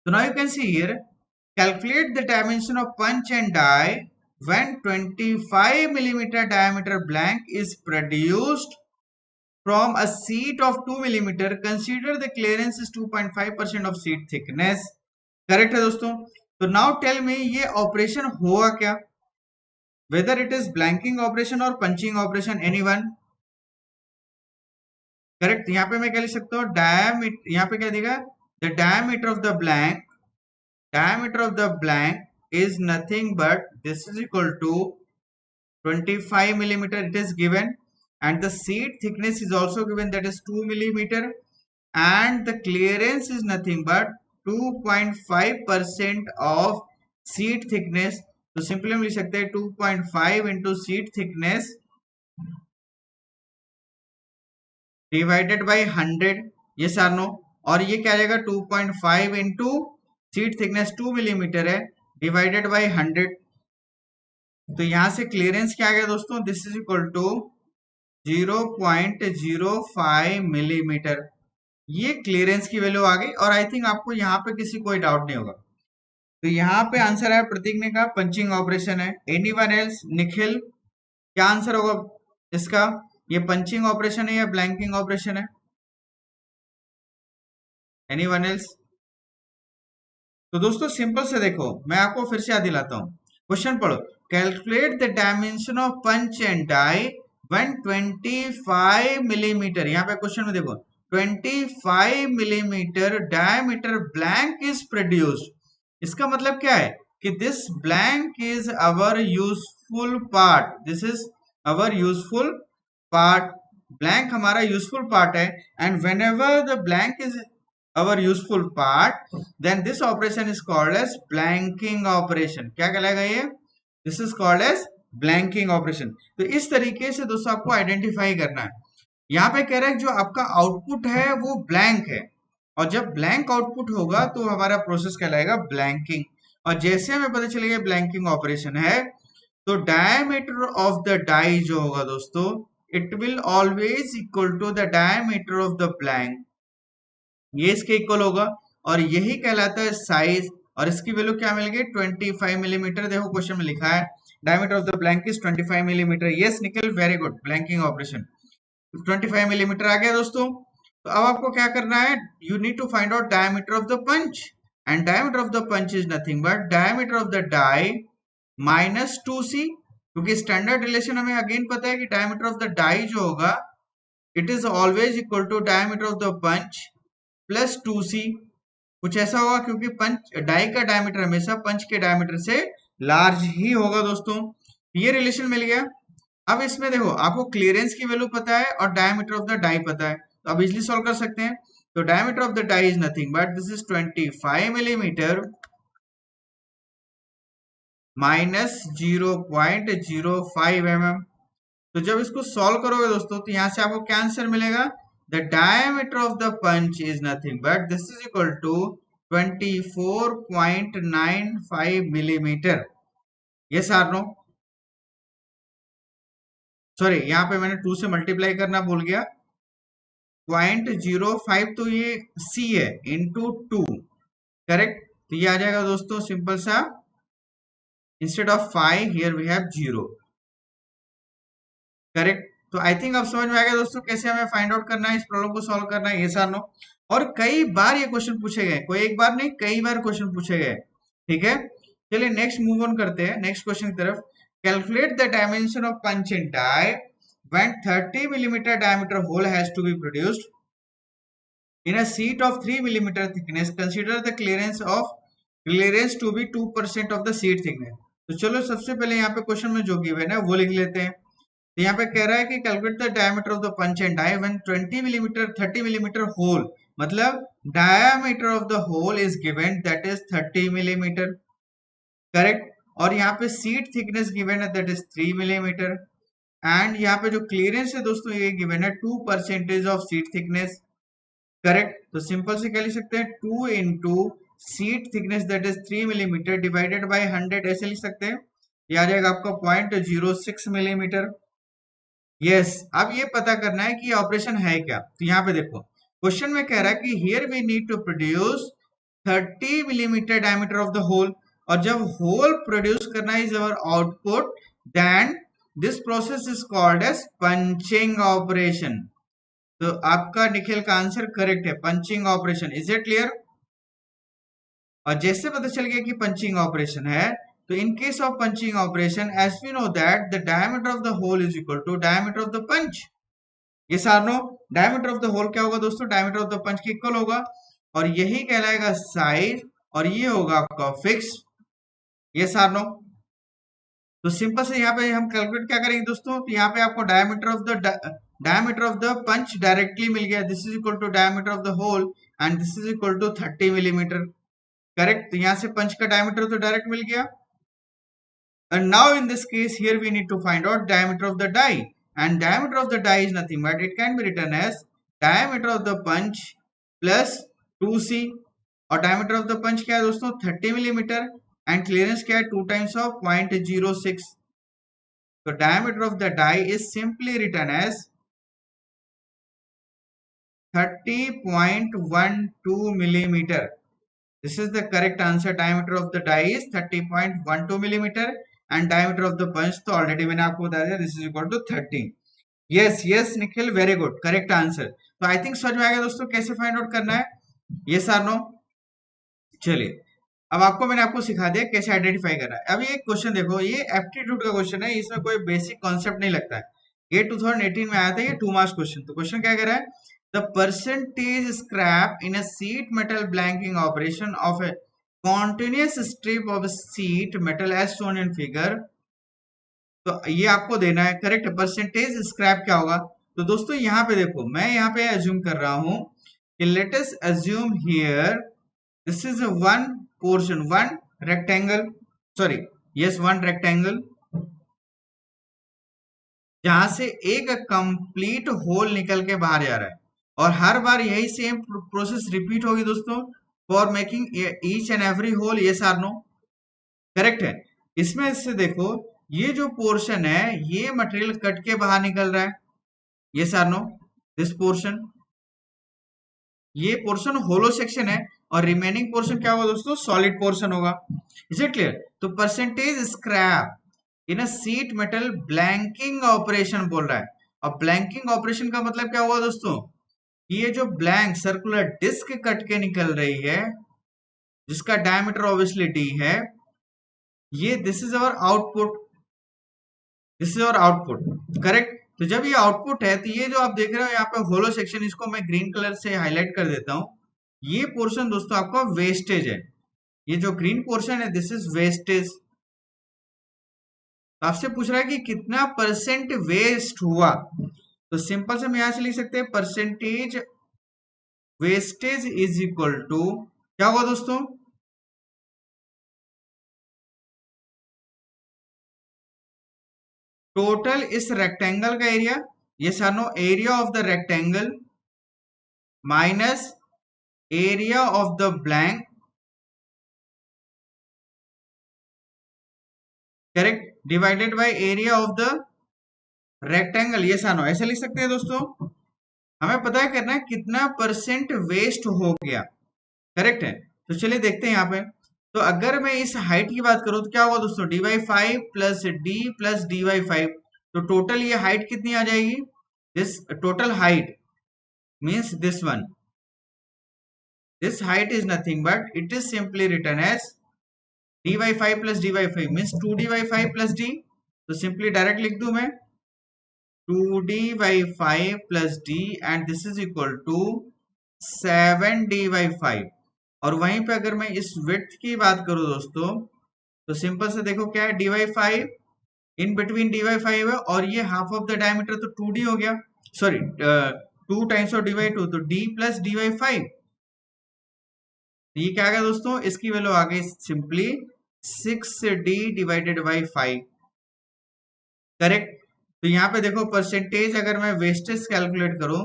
तो now you can see here calculate the dimension of punch and die when 25 millimeter diameter blank is produced from a sheet of 2 millimeter. Consider the clearance is 2.5% of sheet thickness. Correct है दोस्तों. तो नाउ टेल मी ये ऑपरेशन होगा क्या whether it is blanking operation or punching operation anyone. Correct. यहाँ पे मैं क्या लिख सकता हूँ डायमीटर. यहाँ पे क्या देगा the diameter of the blank. Diameter of the blank is nothing but this is equal to 25 millimeter it is given and the sheet thickness is also given that is 2 millimeter and the clearance is nothing but 2.5% of sheet thickness. तो सिंपली हम लिख सकते हैं 2.5 into sheet thickness divided by 100. ये सार नो. और ये क्या आ जाएगा 2.5 इंटू शीट थिकनेस 2 मिलीमीटर है डिवाइडेड बाई 100. तो यहां से क्लियरेंस क्या आ गया दोस्तों this is equal to 0.05 millimetre. ये क्लियरेंस की वैल्यू आ गई और आई थिंक आपको यहाँ पे किसी कोई डाउट नहीं होगा. तो यहाँ पे आंसर है प्रतीक ने कहा पंचिंग ऑपरेशन है. Anyone else? निखिल क्या आंसर होगा इसका? ये पंचिंग ऑपरेशन है या ब्लैंकिंग ऑपरेशन है? Anyone else? तो दोस्तों सिंपल से देखो मैं आपको फिर से याद दिलाता हूँ. क्वेश्चन पढ़ो. Calculate the dimension of punch and die when 25 millimetre. यहाँ पे क्वेश्चन में देखो 25 millimeter diameter blank is produced. इसका मतलब क्या है कि this blank is our useful part. This is our useful part. Blank हमारा useful part है, and whenever the blank is our useful part, then this operation is called as blanking operation. क्या कहलाएगा ये? This is called as blanking operation. तो इस तरीके से दोस्तों आपको आइडेंटिफाई करना है. यहाँ पे कह रहा है जो आपका आउटपुट है वो ब्लैंक है, और जब ब्लैंक आउटपुट होगा तो हमारा प्रोसेस कहलाएगा ब्लैंकिंग. और जैसे हमें पता चलेगा ब्लैंकिंग ऑपरेशन है, तो डायमीटर ऑफ द डाई जो होगा दोस्तों, it will always equal to the diameter of the blank. ये इसके इक्वल होगा, और यही कहलाता है साइज. और इसकी वैल्यू क्या मिल गई? 25 मिलीमीटर. देखो क्वेश्चन में लिखा है diameter of the blank is 25 millimetre. Yes Nikhil, very good. Blanking operation 25 millimetre आ गया दोस्तों. तो अब आपको क्या करना है? You need to find out diameter of the punch, and diameter of the punch is nothing but diameter of the die minus 2c. क्योंकि स्टैंडर्ड रिलेशन हमें अगेन पता है कि डायमीटर ऑफ द डाई जो होगा, it is always equal to diameter of the punch plus 2c. कुछ ऐसा होगा क्योंकि पंच डाई का डायमीटर हमेशा पंच के डायमीटर से लार्ज ही होगा दोस्तों. ये रिलेशन मिल गया. अब इसमें देखो आपको क्लियरेंस की वैल्यू पता है और डायमीटर ऑफ द डाई पता है, तो अब इजीली सॉल्व कर सकते हैं. तो diameter of the die is nothing but this is 25 millimetre minus 0.05 mm. तो जब इसको सॉल्व करोगे दोस्तों, तो यहां से आपको क्या आंसर मिलेगा? The diameter of the punch is nothing but this is equal to 24.95 millimetre. Yes or no? Sorry, यहाँ पे मैंने 2 से मल्टीप्लाई करना भूल गया. 0.05 तो ये c है इंटू 2, करेक्ट. तो ये आ जाएगा दोस्तों सिंपल सा, instead of 5 here we have 0, correct. तो आई थिंक अब समझ में आ गया दोस्तों कैसे हमें फाइंड आउट करना है, इस प्रॉब्लम को सॉल्व करना है. Yes or no? और कई बार ये क्वेश्चन पूछे गए, कोई एक बार नहीं, कई बार क्वेश्चन पूछे गए. ठीक है, चलिए नेक्स्ट मूव ऑन करते हैं नेक्स्ट क्वेश्चन की तरफ. Calculate the dimension of punch in die when 30 millimeter diameter hole has to be produced in a sheet of 3 millimeter thickness. Consider the clearance to be 2% of the sheet thickness. तो चलो सबसे पहले यहाँ पे क्वेश्चन में जो गिवन है वो लिख लेते हैं. तो यहाँ पे कह रहा है कि calculate the diameter of the punch and die when 20 millimetre 30 millimetre hole, मतलब diameter of the hole is given that is 30 millimetre, correct. और यहाँ पे शीट थिकनेस गिवन है दैट इज 3 मिलीमीटर, एंड यहाँ पे जो क्लियरेंस है दोस्तों ये गिवन है 2% ऑफ शीट थिकनेस, करेक्ट. तो सिंपल से क्या लिख सकते हैं? 2 into sheet thickness that is 3 millimetre divided by 100, ऐसे लिख सकते हैं. ये आ जाएगा आपका 0.06 मिलीमीटर. यस, अब ये पता करना है कि ऑपरेशन है क्या. तो यहाँ पे देखो क्वेश्चन में कह रहा है कि here we need to produce 30 millimetre diameter of the hole, और जब होल प्रोड्यूस करना is our output, then this process is called as punching operation. तो आपका निखिल का आंसर करेक्ट है, punching operation. Is it clear? और जैसे पता चल गया कि पंचिंग ऑपरेशन है, तो in case of punching operation as we know that the diameter of the hole is equal to diameter of the punch. Yes or no? Diameter of the hole क्या होगा दोस्तों? डायमीटर ऑफ द पंच के इक्वल होगा, और यही कहलाएगा साइज, और ये होगा आपका फिक्स. ये आर नो? तो सिंपल से यहाँ पे हम कैलकुलेट क्या करेंगे दोस्तों? तो यहाँ पे आपको diameter of the punch directly मिल गया. This is equal to diameter of the hole and this is equal to 30 millimetre, correct. तो यहाँ से पंच का डायमीटर तो डायरेक्ट मिल गया. And now in this case here we need to find out diameter of the die, and diameter of the die is nothing but it can be written as diameter of the punch plus 2c. और diameter of the punch क्या है दोस्तों? 30 मिलीमीटर, and clearance क्या है? 2 times of 0.06. So diameter of the die is simply written as 30.12 millimeter. This is the correct answer. Diameter of the die is 30.12 millimeter and diameter of the punch तो already मैंने आपको बता दिया, this is equal to 30. Yes, yes Nikhil, very good, correct answer. तो I think समझ में आ गया दोस्तों कैसे फाइंड आउट करना है. Yes or no? चलिए अब मैंने आपको सिखा दिया कैसे आइडेंटिफाई करना है. अभी एक क्वेश्चन देखो, ये एप्टीट्यूड का क्वेश्चन है, इसमें कोई बेसिक कॉन्सेप्ट नहीं लगता है. ये 2018 में आया था, ये 2 मार्क्स क्वेश्चन. तो क्वेश्चन क्या कह रहा है? the percentage scrap in a sheet metal blanking operation of a continuous strip of sheet metal as shown in figure. तो ये आपको देना है करेक्ट. परसेंटेज स्क्रैप क्या होगा? तो दोस्तों यहाँ पे देखो, मैं यहाँ पे अज्यूम कर रहा हूं कि let us assume here this is one portion, one rectangle, sorry yes one rectangle, जहां से एक कंप्लीट होल निकल के बाहर जा रहा है. और हर बार यही सेम प्रोसेस रिपीट होगी दोस्तों for making each and every hole. Yes or no? Correct है. इसमें से देखो, ये जो पोर्शन है ये मटेरियल कट के बाहर निकल रहा है. Yes or no? This portion, ये पोर्शन होलो सेक्शन है और रिमेनिंग पोर्शन क्या होगा दोस्तों? सॉलिड पोर्शन होगा. Is it clear? तो percentage scrap in a sheet metal blanking operation बोल रहा है. और ब्लैंकिंग ऑपरेशन का मतलब क्या हुआ दोस्तों? ये जो ब्लैंक सर्कुलर डिस्क कट के निकल रही है, जिसका डायमीटर ऑब्वियसली डी है, ये this is our output, this is our output. Correct. तो जब ये आउटपुट है तो ये जो आप देख रहे हो यहाँ पे होलो सेक्शन, इसको मैं ग्रीन कलर से हाईलाइट कर देता हूं. ये पोर्शन दोस्तों आपका वेस्टेज है. ये जो ग्रीन पोर्शन है दिस इज वेस्टेज. तो आपसे पूछ रहा है कि कितना परसेंट वेस्ट हुआ. तो सिंपल से हम यहां से लिख सकते हैं percentage wastage is equal to क्या होगा दोस्तों? टोटल इस रेक्टेंगल का एरिया, ये सानो area of the rectangle minus area of the blank. Correct. Divided by area of the rectangle. ये सानो ऐसे लिख सकते हैं दोस्तों. हमें पता है करना है कितना परसेंट वेस्ट हो गया. करेक्ट है. तो चलिए देखते हैं यहाँ पे. तो अगर मैं इस हाइट की बात करूं तो क्या होगा दोस्तों? D Y five plus D Y five. तो टोटल ये हाइट कितनी आ जाएगी? This total height means this one. This height is nothing but it is simply written as D Y five plus D Y five means two D Y five plus D. तो सिंपली डायरेक्ट लिख दूं मैं 2d/5 plus d and this is equal to 7d/5. और वहीं पे अगर मैं इस विड्थ की बात करूं दोस्तों तो सिंपल से देखो क्या है, dy5 इन बिटवीन dy5 है और ये हाफ ऑफ द डायमीटर तो 2d हो गया, सॉरी 2 टाइम्स ऑफ dy2 तो d प्लस dy5. ये क्या आ गया दोस्तों? इसकी वैल्यू आ गई simply 6d divided by 5. Correct. तो यहाँ पे देखो परसेंटेज अगर मैं वेस्टेज कैलकुलेट करूं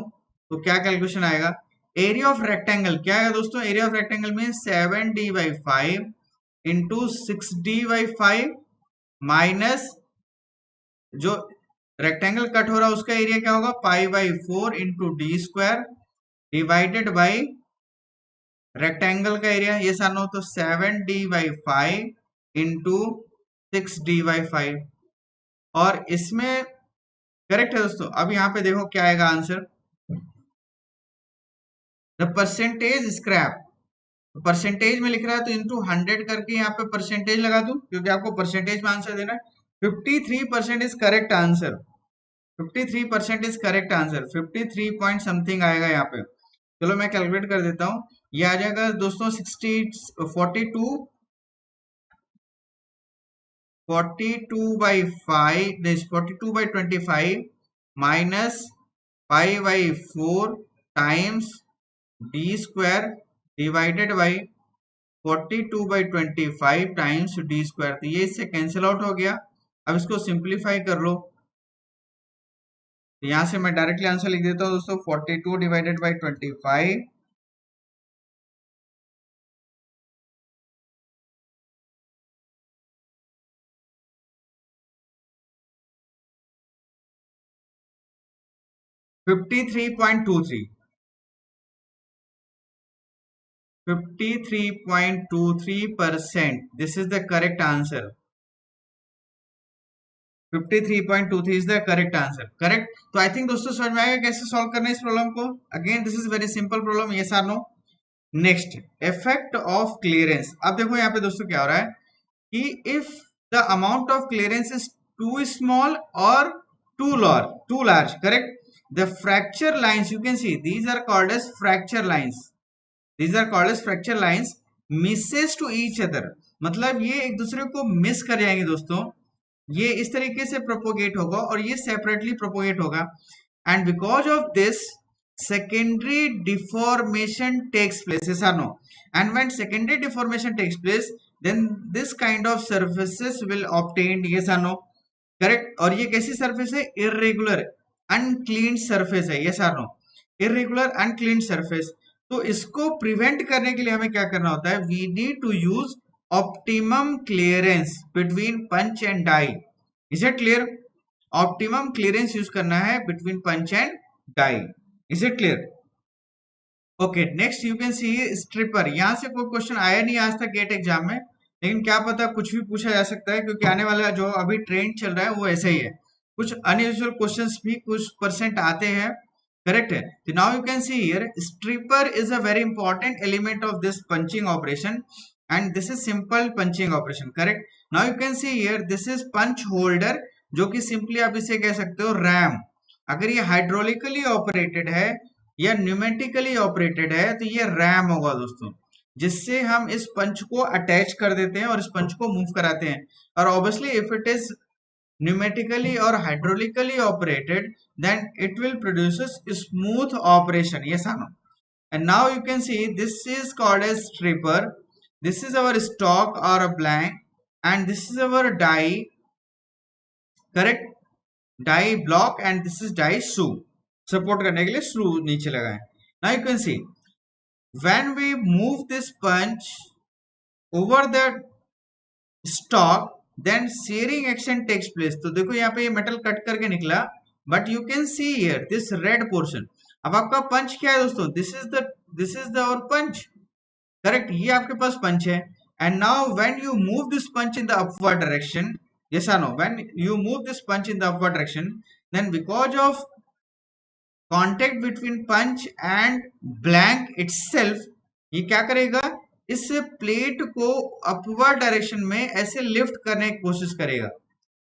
तो क्या कैलकुलेशन आएगा? एरिया ऑफ रेक्टेंगल क्या है दोस्तों? एरिया ऑफ रेक्टेंगल में 7d/5 इंटू 6d/5 माइनस जो रेक्टेंगल कट हो रहा है उसका एरिया क्या होगा? पाई/4 into D square divided by rectangle का एरिया. ये सानो तो 7d/5 इंटू 6d/5. और इसमें करेक्ट है दोस्तों. अब यहाँ पे देखो क्या आएगा answer. The percentage scrap, percentage में लिख रहा है तो इंटू 100 करके यहाँ पे परसेंटेज लगा दूं क्योंकि आपको परसेंटेज में आंसर देना है. 53% is correct answer. 53% is correct answer. 53 point something आएगा यहाँ पे. चलो मैं कैलकुलेट कर देता हूँ. ये आ जाएगा दोस्तों 42/5 माइनस पाई/4 times D square divided by 42/25 times D square. तो ये इससे कैंसिल आउट हो गया. अब इसको सिंप्लीफाई कर लो. तो यहां से मैं डायरेक्टली आंसर लिख देता हूं दोस्तों 42 divided by 25 53.23 53.23%. This is the correct answer. 53.23 is the correct answer. Correct. तो आई थिंक दोस्तों समझ में आएगा कैसे सॉल्व करना है इस प्रॉब्लम को. Again this is very simple problem. Yes or no? Next, effect of clearance. अब देखो यहाँ पे दोस्तों क्या हो रहा है कि if the amount of clearance is too small और too large. Correct. the fracture lines, you can see these are called as fracture lines. These are called as fracture lines misses to each other. मतलब ये एक दूसरे को मिस कर जाएंगे दोस्तों. ये इस तरीके से प्रोपोगेट होगा और ये सेपरेटली प्रोपोगेट होगा. And because of this, secondary deformation takes place. Yes or no? And when secondary deformation takes place, then this kind of surfaces will obtained. Yes or no? Correct. और ये कैसी surface है? Irregular, unclean surface है. Yes or no? Irregular, unclean surface. तो इसको prevent करने के लिए हमें क्या करना होता है? We need to use optimum clearance between punch and die. Is it clear? Optimum clearance use करना है between punch and die. Is it clear? Okay, next you can see stripper. यहां से कोई क्वेश्चन आया नहीं आज तक गेट एग्जाम में, लेकिन क्या पता कुछ भी पूछा जा सकता है, क्योंकि आने वाला जो अभी ट्रेंड चल रहा है वो ऐसा ही है. कुछ अनयूजुअल क्वेश्चंस भी कुछ परसेंट आते हैं. करेक्ट है. तो now you can see here stripper is a very important element of this punching operation and this is simple punching operation. Correct. Now you can see here this is punch holder, जो कि सिंपली आप इसे कह सकते हो रैम. अगर ये हाइड्रोलिकली ऑपरेटेड है या न्यूमेटिकली ऑपरेटेड है तो ये रैम होगा दोस्तों, जिससे हम इस पंच को अटैच कर देते हैं और इस पंच को मूव कराते हैं. और obviously if it is pneumatically और hydraulically operated then it will produce smooth operation. ये सानो. And now you can see this is called as stripper. This is our stock और a blank and this is our die. Correct. Die block and this is die shoe. Support करने के लिए स्क्रू नीचे लगाए. Now you can see when we move this punch over the stock then sharing action takes place. तो देखो यहाँ पे ये मेटल कट करके निकला, but you can see here this red portion. अब आपका पंच क्या है दोस्तों? दिस इज द और पंच. करेक्ट. ये आपके पास पंच है. And now when you move this punch in the upward direction, yes or no, when you move this punch in the upward direction, then because of contact between punch and blank itself, ये क्या करेगा? इस प्लेट को अपवर्ड डायरेक्शन में ऐसे लिफ्ट करने की कोशिश करेगा.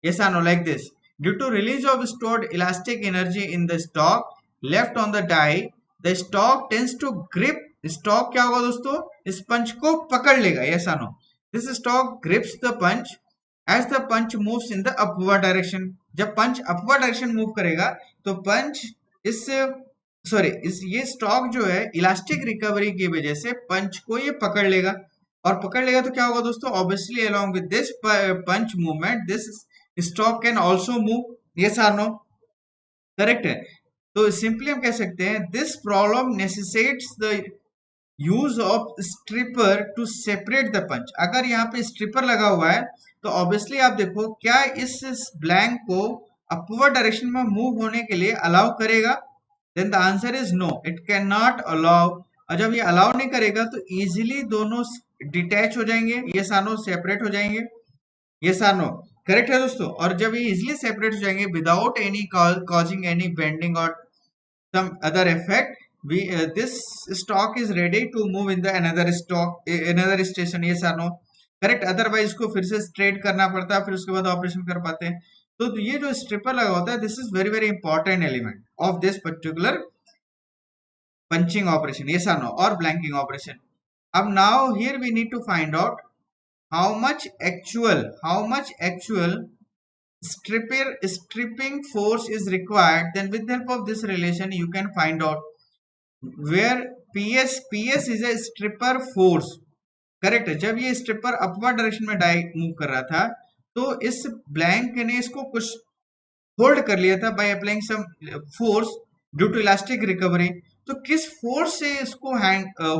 yes or no, like this. Due to release of stored elastic energy in the stock left on the die, the stock tends to grip. stock क्या होगा दोस्तों? इस पंच को पकड़ लेगा. yes or no? This stock grips the punch as the punch moves in the upward direction. जब पंच अपवर्ड डायरेक्शन मूव करेगा तो पंच ये स्टॉक जो है इलास्टिक रिकवरी की वजह से पंच को ये पकड़ लेगा. और पकड़ लेगा तो क्या होगा दोस्तों? Obviously along with this punch movement this stock can also move. Yes और नो? करेक्ट है. तो सिंपली हम कह सकते हैं this problem necessitates the use of stripper to separate the punch. अगर यहाँ पे स्ट्रिपर लगा हुआ है तो ऑब्वियसली आप देखो क्या इस ब्लैंक को अपवर्ड डायरेक्शन में मूव होने के लिए अलाउ करेगा? Then the answer is no, it can not allow. और जब ये अलाउ नहीं करेगा तो इजीली दोनों डिटैच हो जाएंगे. ये सानो सेपरेट हो जाएंगे. ये सानो. करेक्ट है दोस्तों. और जब ये इजीली सेपरेट हो जाएंगे without any causing any bending और some other effect, this stock is ready to move in the another station. yes or no? Correct. Otherwise इसको फिर से स्ट्रेट करना पड़ता है, फिर उसके बाद ऑपरेशन कर पाते हैं. तो ये जो स्ट्रिपर लगा होता है this is very very important element of this particular punching operation. yes or no? और ब्लैंकिंग ऑपरेशन. अब now here we need to find out how much actual stripping force is required. Then with the help of this relation you can find out where PS is a stripper force. Correct. जब ये स्ट्रिपर अपवर्ड डायरेक्शन में डाई मूव कर रहा था तो इस ब्लैंक ने इसको कुछ होल्ड कर लिया था by applying some force due to elastic recovery. तो किस फोर्स से इसको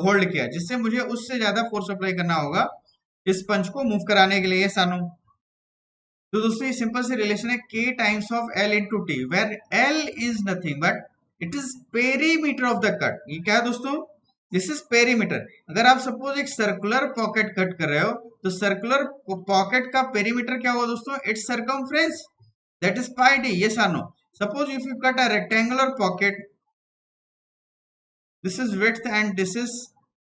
होल्ड किया, जिससे मुझे उससे ज्यादा फोर्स अप्लाई करना होगा इस पंच को मूव कराने के लिए. सानो. तो दोस्तों ये सिंपल सी रिलेशन है K times of L into T, where L is nothing but it is perimeter of the cut. ये क्या है दोस्तों? This is perimeter. अगर आप सपोज एक सर्कुलर पॉकेट कट कर रहे हो तो सर्कुलर पॉकेट का पेरीमीटर क्या होगा दोस्तों? It's circumference, that is pi D. Yes और no? Suppose if you cut a rectangular pocket, this is width and this is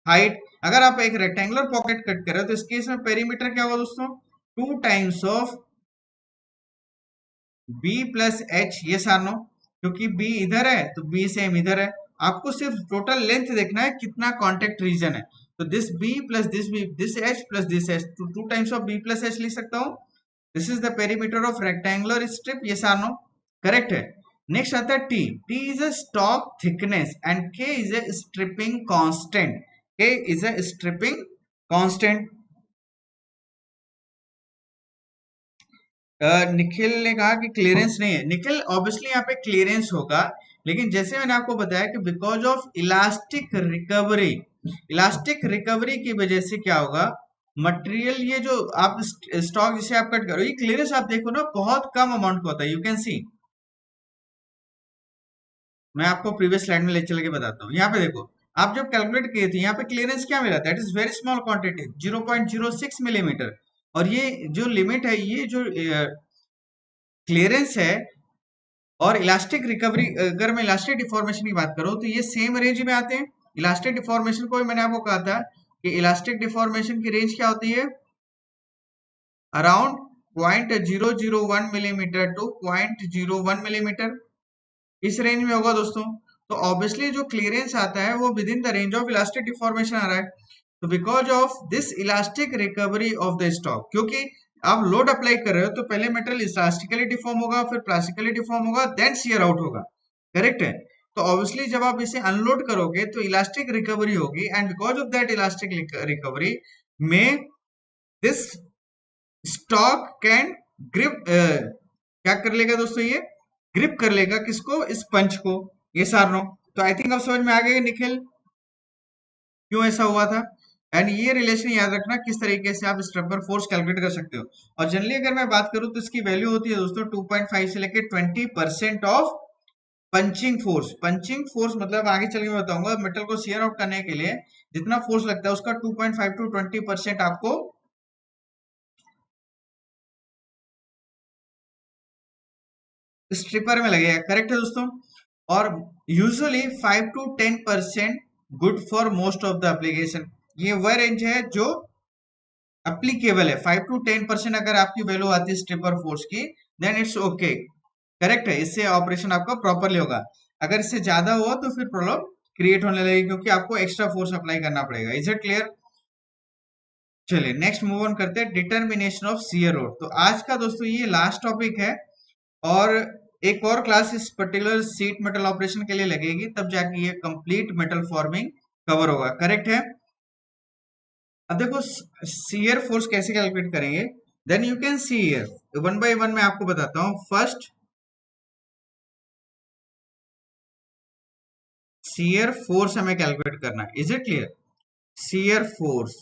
height. अगर आप एक रेक्टेंगुलर पॉकेट कट कर रहे हो तो इस केस में पेरीमीटर क्या होगा दोस्तों? 2 times of B plus H. Yes और नो? क्योंकि बी इधर है तो बी सेम इधर है। आपको सिर्फ टोटल लेंथ देखना है कितना कांटेक्ट रीजन है। तो this B this H plus this H, तो 2 times of B plus H लिख सकता हूँ। This is the perimeter of rectangular strip, ये सानो करेक्ट है। नेक्स्ट आता है T. T is a stock thickness and K is a stripping constant. K is a stripping constant. Nikhil ने कहा कि क्लियरेंस नहीं है। निखिल ऑब्वियसली यहाँ पे क्लियरेंस होगा, लेकिन जैसे मैंने आपको बताया कि बिकॉज ऑफ इलास्टिक रिकवरी की वजह से क्या होगा, मटेरियल ये जो आप स्टॉक जिसे आप कट करो, ये क्लियरेंस आप देखो ना बहुत कम अमाउंट का होता है। यू कैन सी, मैं आपको प्रीवियस स्लाइड में ले चल के बताता हूँ। यहाँ पे देखो, आप जब कैलकुलेट किए थे यहाँ पे क्लियरेंस क्या मिला, that is very small quantity 0.06 millimetre. और ये जो लिमिट है, ये जो क्लियरेंस है और इलास्टिक रिकवरी, अगर मैं इलास्टिक डिफॉर्मेशन की बात करूं तो ये सेम रेंज में आते हैं। इलास्टिक डिफॉर्मेशन को मैंने आपको कहा था कि इलास्टिक डिफॉर्मेशन की रेंज क्या होती है, अराउंड 0.001 मिलीमीटर टू 0.01 मिलीमीटर, इस रेंज में होगा दोस्तों। तो ऑब्वियसली जो क्लियरेंस आता है वो within the range of elastic deformation आ रहा है। तो because of this elastic recovery of the stock, क्योंकि आप लोड अप्लाई कर रहे हो तो पहले मेटेरियल इलास्टिकली डिफॉर्म होगा, फिर प्लास्टिकली डिफॉर्म होगा, देन शियर आउट होगा, करेक्ट है। तो ऑब्वियसली जब आप इसे अनलोड करोगे तो इलास्टिक रिकवरी होगी, and because of that elastic recovery में दिस स्टॉक कैन ग्रिप, क्या कर लेगा दोस्तों, ये ग्रिप कर लेगा किसको, इस पंच को। ये सारनो। तो आई थिंक अब समझ में आ गया निखिल क्यों ऐसा हुआ था। एंड ये रिलेशन याद रखना किस तरीके से आप स्ट्रक्चर फोर्स कैलकुलेट कर सकते हो। और जनरली अगर मैं बात करूं तो इसकी वैल्यू होती है दोस्तों 2.5 से लेकर 20% of punching force. Punching force मतलब आगे चल के मैं बताऊंगा, मेटल को शियर आउट करने के लिए जितना फोर्स लगता है उसका 2.5 टू 20% आपको स्ट्रिपर में लगेगा, करेक्ट है दोस्तों। और usually 5 to 10% good for most of the application, ये वह रेंज है जो अप्लीकेबल है। 5 to 10% अगर आपकी वैल्यू आती है स्ट्रिपर फोर्स की, देन इट्स ओके, करेक्ट है, इससे ऑपरेशन आपका प्रॉपरली होगा। अगर इससे ज्यादा हुआ तो फिर प्रॉब्लम क्रिएट होने लगेगी, क्योंकि आपको एक्स्ट्रा फोर्स अप्लाई करना पड़ेगा। Is it clear? चलिए नेक्स्ट मूव ऑन करते हैं, डिटर्मिनेशन ऑफ शियर लोड। तो आज का दोस्तों ये लास्ट टॉपिक है, और एक और क्लास इस पर्टिकुलर सीट मेटल ऑपरेशन के लिए लगेगी, तब जाके ये कंप्लीट मेटल फॉर्मिंग कवर होगा, करेक्ट है। अब देखो शियर फोर्स कैसे कैलकुलेट करेंगे, then you can see here one by one मैं आपको बताता हूँ। फर्स्ट शियर फोर्स हमें कैलकुलेट करना है, is it clear? Shear force,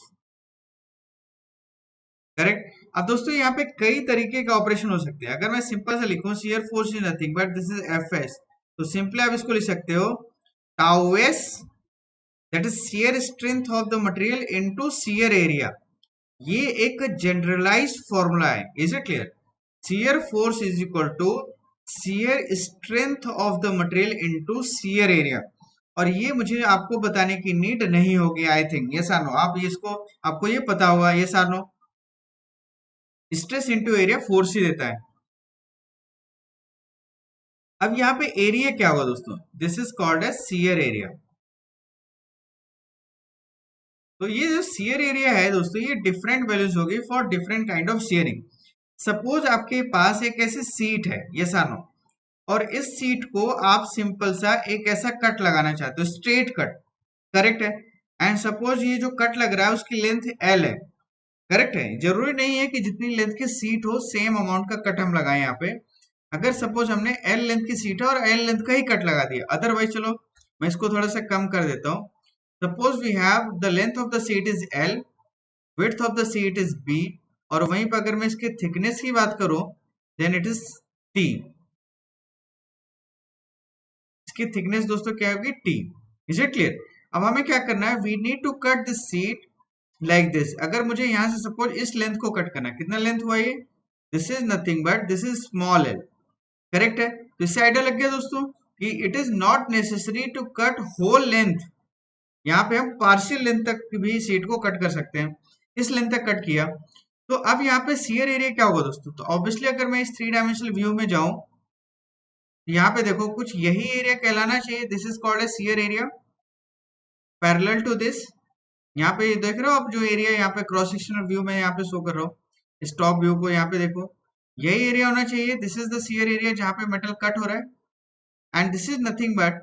correct. अब दोस्तों यहाँ पे कई तरीके का ऑपरेशन हो सकते हैं। अगर मैं सिंपल से लिखूं shear force is nothing but this is F S, तो सिंपली आप इसको लिख सकते हो tau S, that is shear strength of the material into shear area. ये एक जनरलाइज्ड फॉर्मूला है, is it clear? Shear force is equal to shear strength of the material into shear area. और ये मुझे आपको बताने की नीड नहीं होगी, आई थिंक, ये सानो आप ये इसको, आपको ये पता होगा, ये सानो स्ट्रेस इनटू एरिया फोर्स ही देता है। अब यहाँ पे एरिया क्या होगा दोस्तों, this is called as shear area. तो ये जो शियर एरिया है दोस्तों, ये डिफरेंट वैल्यूज होगी for different kind of shearing. Suppose आपके पास एक ऐसी सीट है, ये सानो, और इस सीट को आप सिंपल सा एक ऐसा कट लगाना चाहते हो, स्ट्रेट कट, करेक्ट है। एंड सपोज ये जो कट लग रहा है उसकी लेंथ एल है, करेक्ट है। जरूरी नहीं है कि जितनी लेंथ की सीट हो सेम अमाउंट का कट हम लगाएं यहाँ पे। अगर सपोज हमने एल लेंथ की सीट है और एल लेंथ का ही कट लगा दिया, अदरवाइज चलो मैं इसको थोड़ा सा कम कर देता हूँ। Suppose we have the length of the sheet is L, width of the sheet is B, और वहीं पर अगर मैं इसके थिकनेस की बात करूं देन इट इज टी। इसकी थिकनेस दोस्तों क्या होगी, टी। Is it clear? अब हमें क्या करना है, we need to cut this sheet like this. अगर मुझे यहां से सपोज इस लेंथ को कट करना है, कितना लेंथ हुआ ये, this is nothing but this is small L, correct है। तो इससे आइडिया लग गया दोस्तों कि it is not necessary to cut whole length, यहाँ पे हम पार्शियल लेंथ तक भी सीट को कट कर सकते हैं। इस लेंथ तक कट किया, तो अब यहाँ पे शियर एरिया क्या होगा दोस्तों, तो ऑब्वियसली अगर मैं इस 3 डायमेंशनल व्यू में जाऊं यहाँ पे देखो कुछ यही एरिया कहलाना चाहिए, this is called a shear area parallel to this. यहाँ पे देख रहे हो आप जो एरिया यहाँ पे क्रॉस सेक्शनल व्यू में यहाँ पे शो कर रहा हूँ, इस टॉप व्यू को यहाँ पे देखो, यही एरिया होना चाहिए, this is the shear area जहाँ पे मेटल कट हो रहा है। And this is nothing but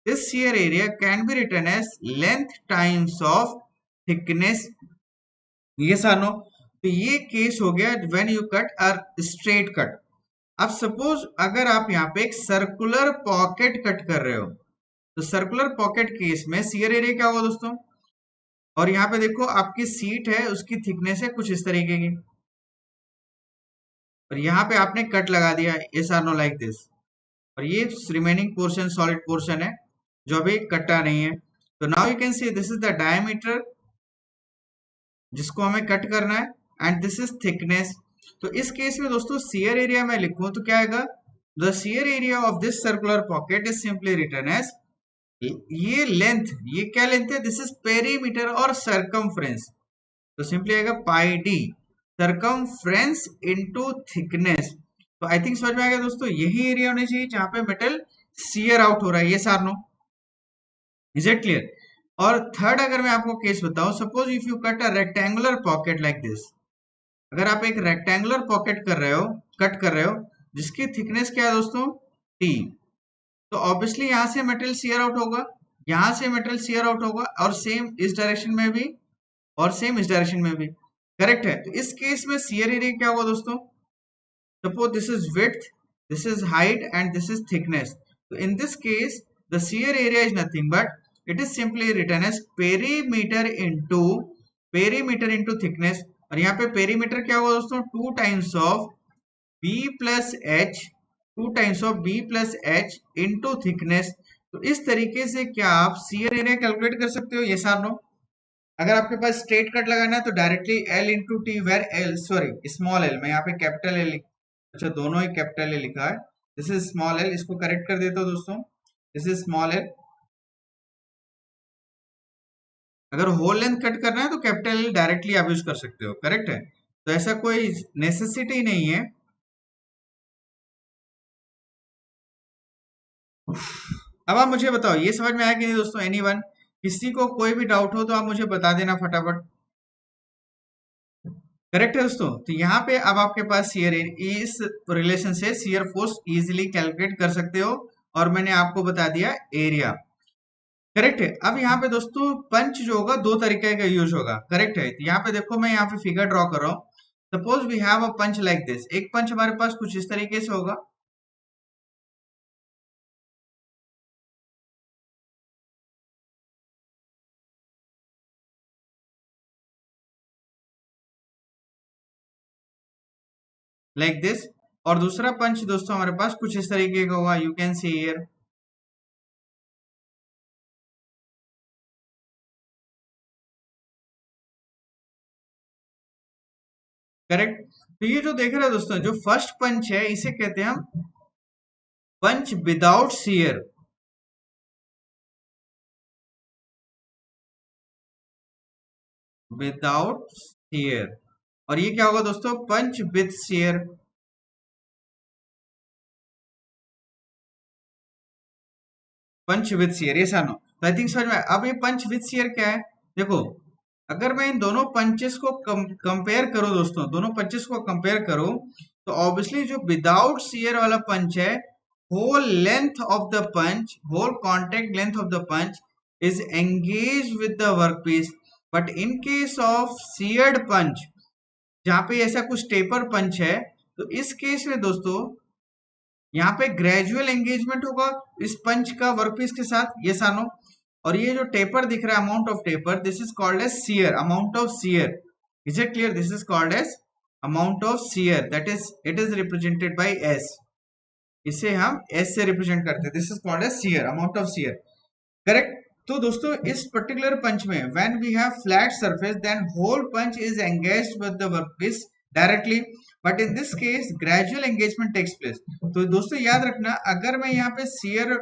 this shear area can be written as length times of thickness, yes or no? तो ये केस हो गया when you cut a straight cut। अब सपोज अगर आप यहाँ पे एक सर्कुलर पॉकेट कट कर रहे हो, तो सर्कुलर पॉकेट केस में शियर एरिया क्या होगा दोस्तों, और यहाँ पे देखो आपकी सीट है उसकी थिकनेस है कुछ इस तरीके की, और यहाँ पे आपने कट लगा दिया, yes or no like this, और ये रिमेनिंग पोर्शन सॉलिड पोर्शन है जो अभी कटा नहीं है। तो now you can see this is the diameter जिसको हमें कट करना है, एंड दिस इज थिकनेस। तो इस केस में दोस्तों शियर एरिया में लिखूं तो क्या आएगा, the shear area of this circular pocket is simply written as, ये लेंथ, ये क्या लेंथ है, दिस इज पेरीमीटर और सरकमफ्रेंस, तो सिंपली आएगा pi D circumference into thickness. तो आई थिंक समझ में आ गया दोस्तों, यही एरिया होना चाहिए जहां पे मेटल शियर आउट हो रहा है, ये सारनो, इज इट क्लियर। और थर्ड अगर मैं आपको केस बताऊं, suppose if you cut a rectangular pocket like this, अगर आप एक रेक्टेंगुलर पॉकेट कर रहे हो, कट कर रहे हो, जिसकी थिकनेस क्या है दोस्तों, टी, तो ऑब्वियसली यहां से मेटल शियर आउट होगा, यहां से मेटल शियर आउट होगा, और सेम इस डायरेक्शन में भी और सेम इस डायरेक्शन में भी, करेक्ट है। तो इस केस में शियर एरिया क्या होगा दोस्तों, suppose this is width, this is height, and this is thickness. So in this case, the shear area is nothing but it is simply written as perimeter into thickness। और यहाँ पे पेरीमीटर क्या होगा दोस्तों, two times of B plus H into thickness. तो इस तरीके से क्या आप शेयर एरिया कैलकुलेट कर सकते हो, ये सार नो। अगर आपके पास स्ट्रेट कट लगाना है तो directly L into T, where L sorry small L, मैं यहाँ पे कैपिटल एल, अच्छा दोनों ही कैपिटल ए लिखा है, दिस इज स्मॉल एल, इसको करेक्ट कर देता हूं दोस्तों, दिस इज स्मॉल एल। अगर होल लेंथ कट करना है तो कैपिटल एल डायरेक्टली आप यूज कर सकते हो, करेक्ट है, तो ऐसा कोई नेसेसिटी नहीं है। अब आप मुझे बताओ ये समझ में आया कि नहीं दोस्तों, एनीवन, किसी को कोई भी डाउट हो तो आप मुझे बता देना फटाफट, करेक्ट है दोस्तों। तो यहाँ पे अब आपके पास शियर, इस रिलेशन से शियर फोर्स इजीली कैलकुलेट कर सकते हो, और मैंने आपको बता दिया एरिया, करेक्ट है। अब यहाँ पे दोस्तों पंच जो होगा दो तरीके का यूज होगा, करेक्ट है। तो यहाँ पे देखो मैं यहाँ पे फिगर ड्रॉ कर रहा हूँ, suppose we have a punch like this, एक पंच हमारे पास कुछ इस तरीके से होगा, लाइक दिस, और दूसरा पंच दोस्तों हमारे पास कुछ इस तरीके का होगा, you can see here, correct. तो ये जो देख रहे हैं दोस्तों, जो फर्स्ट पंच है इसे कहते हैं हम punch without shear, without shear, और ये क्या होगा दोस्तों, punch with shear, punch with shear, ये सानो। तो आई थिंक समझ में अब ये पंच विथ शियर क्या है, देखो अगर मैं इन दोनों पंचेस को कंपेयर करूं दोस्तों, दोनों पंचेस को कंपेयर करूं, तो ऑब्वियसली जो विदाउट शियर वाला पंच है, whole length of the punch, whole contact length of the punch is engage with the workpiece. But in case of sheared punch, जहां पे ऐसा कुछ टेपर पंच है, तो इस केस में दोस्तों यहाँ पे ग्रेजुअल एंगेजमेंट होगा इस पंच का वर्कपीस के साथ, ये सानो। और ये जो टेपर दिख रहा है, amount of taper, this is called as shear, amount of shear, is it clear, this is called as amount of shear, that is it is represented by S, इसे हम एस से रिप्रेजेंट करते हैं, this is called as shear, amount of shear, correct. तो दोस्तों इस पर्टिकुलर पंच में when we have flat surface then whole punch is engaged with the workpiece directly, but in this case gradual engagement takes place. तो दोस्तों याद रखना, अगर मैं यहाँ पे शियर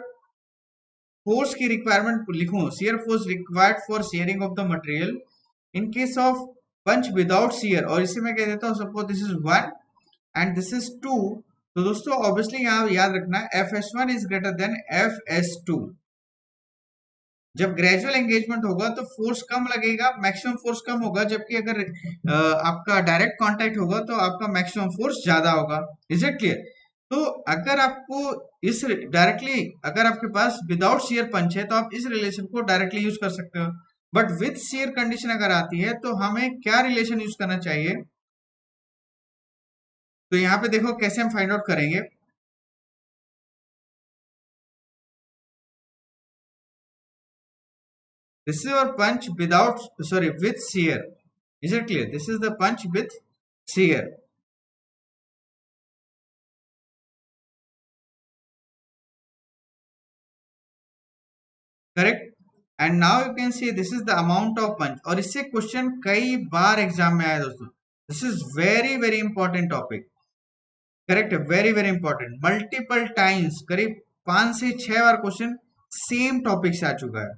फोर्स की रिक्वायरमेंट लिखूं, shear force required for shearing of the material in case of punch without shear, और इसे मैं कह देता हूं suppose this is 1 and this is 2, तो दोस्तों ऑब्वियसली यहाँ याद रखना FS1 is greater than FS2। जब ग्रेजुअल एंगेजमेंट होगा तो फोर्स कम लगेगा, मैक्सिमम फोर्स कम होगा, जबकि अगर आपका डायरेक्ट कांटेक्ट होगा तो आपका मैक्सिमम फोर्स ज्यादा होगा। Is it clear? तो अगर आपको इस डायरेक्टली, अगर आपके पास विदाउट शियर पंच है तो आप इस रिलेशन को डायरेक्टली यूज कर सकते हो, बट विथ शियर कंडीशन अगर आती है तो हमें क्या रिलेशन यूज करना चाहिए? तो यहाँ पे देखो कैसे हम फाइंड आउट करेंगे। This is your punch without, sorry, with shear. Is it clear? This is the punch with shear. Correct? And now you can see this is the amount of punch. और इससे क्वेश्चन कई बार एग्जाम में आया दोस्तों. This is very very important topic. Correct? Very very important. Multiple times, करीब 5 से 6 बार क्वेश्चन सेम टॉपिक से आ चुका है.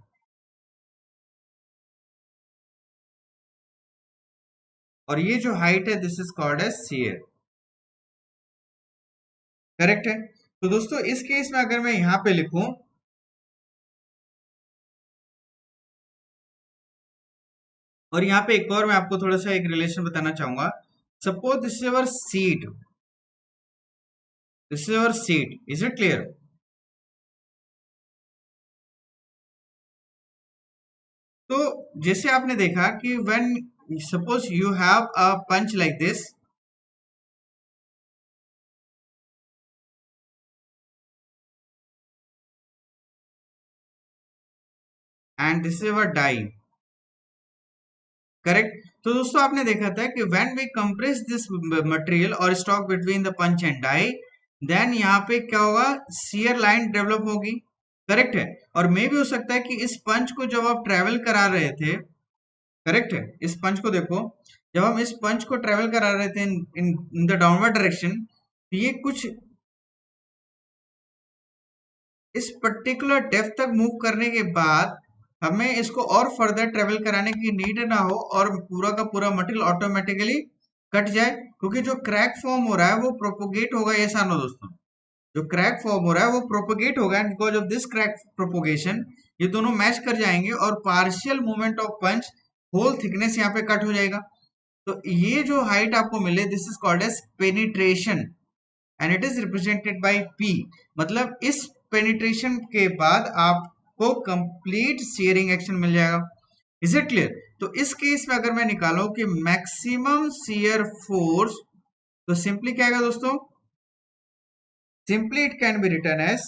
और ये जो हाइट है this is called as shear. Correct है? तो दोस्तों इस केस में अगर मैं यहां पे लिखूं, और यहाँ पे एक और मैं आपको थोड़ा सा एक रिलेशन बताना चाहूंगा. Suppose this is our sheet, this is our sheet. Is it clear? तो जैसे आपने देखा कि when suppose you have a punch like this, and this is our die. Correct? तो दोस्तों आपने देखा था कि when we compress this material और stock between the punch and die, then यहाँ पे क्या होगा? शियर लाइन डेवलप होगी. करेक्ट है? और मे भी हो सकता है कि इस पंच को जब आप ट्रेवल करा रहे थे, करेक्ट है, इस पंच को देखो, जब हम इस पंच को ट्रेवल करा रहे थे इन द डाउनवर्ड डायरेक्शन, ये कुछ इस पर्टिकुलर डेप्थ तक मूव करने के बाद हमें इसको और फर्दर ट्रेवल कराने की नीड ना हो और पूरा का पूरा मटेरियल ऑटोमेटिकली कट जाए, क्योंकि जो क्रैक फॉर्म हो रहा है वो प्रोपोगेट होगा. ये सानो दोस्तों, जो क्रैक फॉर्म हो रहा है वो प्रोपोगेट होगा, and because of this crack propagation ये दोनों मैच कर जाएंगे और partial movement of punch whole thickness यहाँ पे कट हो जाएगा. तो ये जो हाइट आपको मिले this is called as penetration, and it is represented by P. मतलब इस पेनिट्रेशन के बाद आपको कंप्लीट शेयरिंग एक्शन मिल जाएगा. Is it clear? तो इस केस में अगर मैं निकालूं कि मैक्सिमम शियर फोर्स, तो सिंपली क्या आएगा दोस्तों? Simply it can be written as,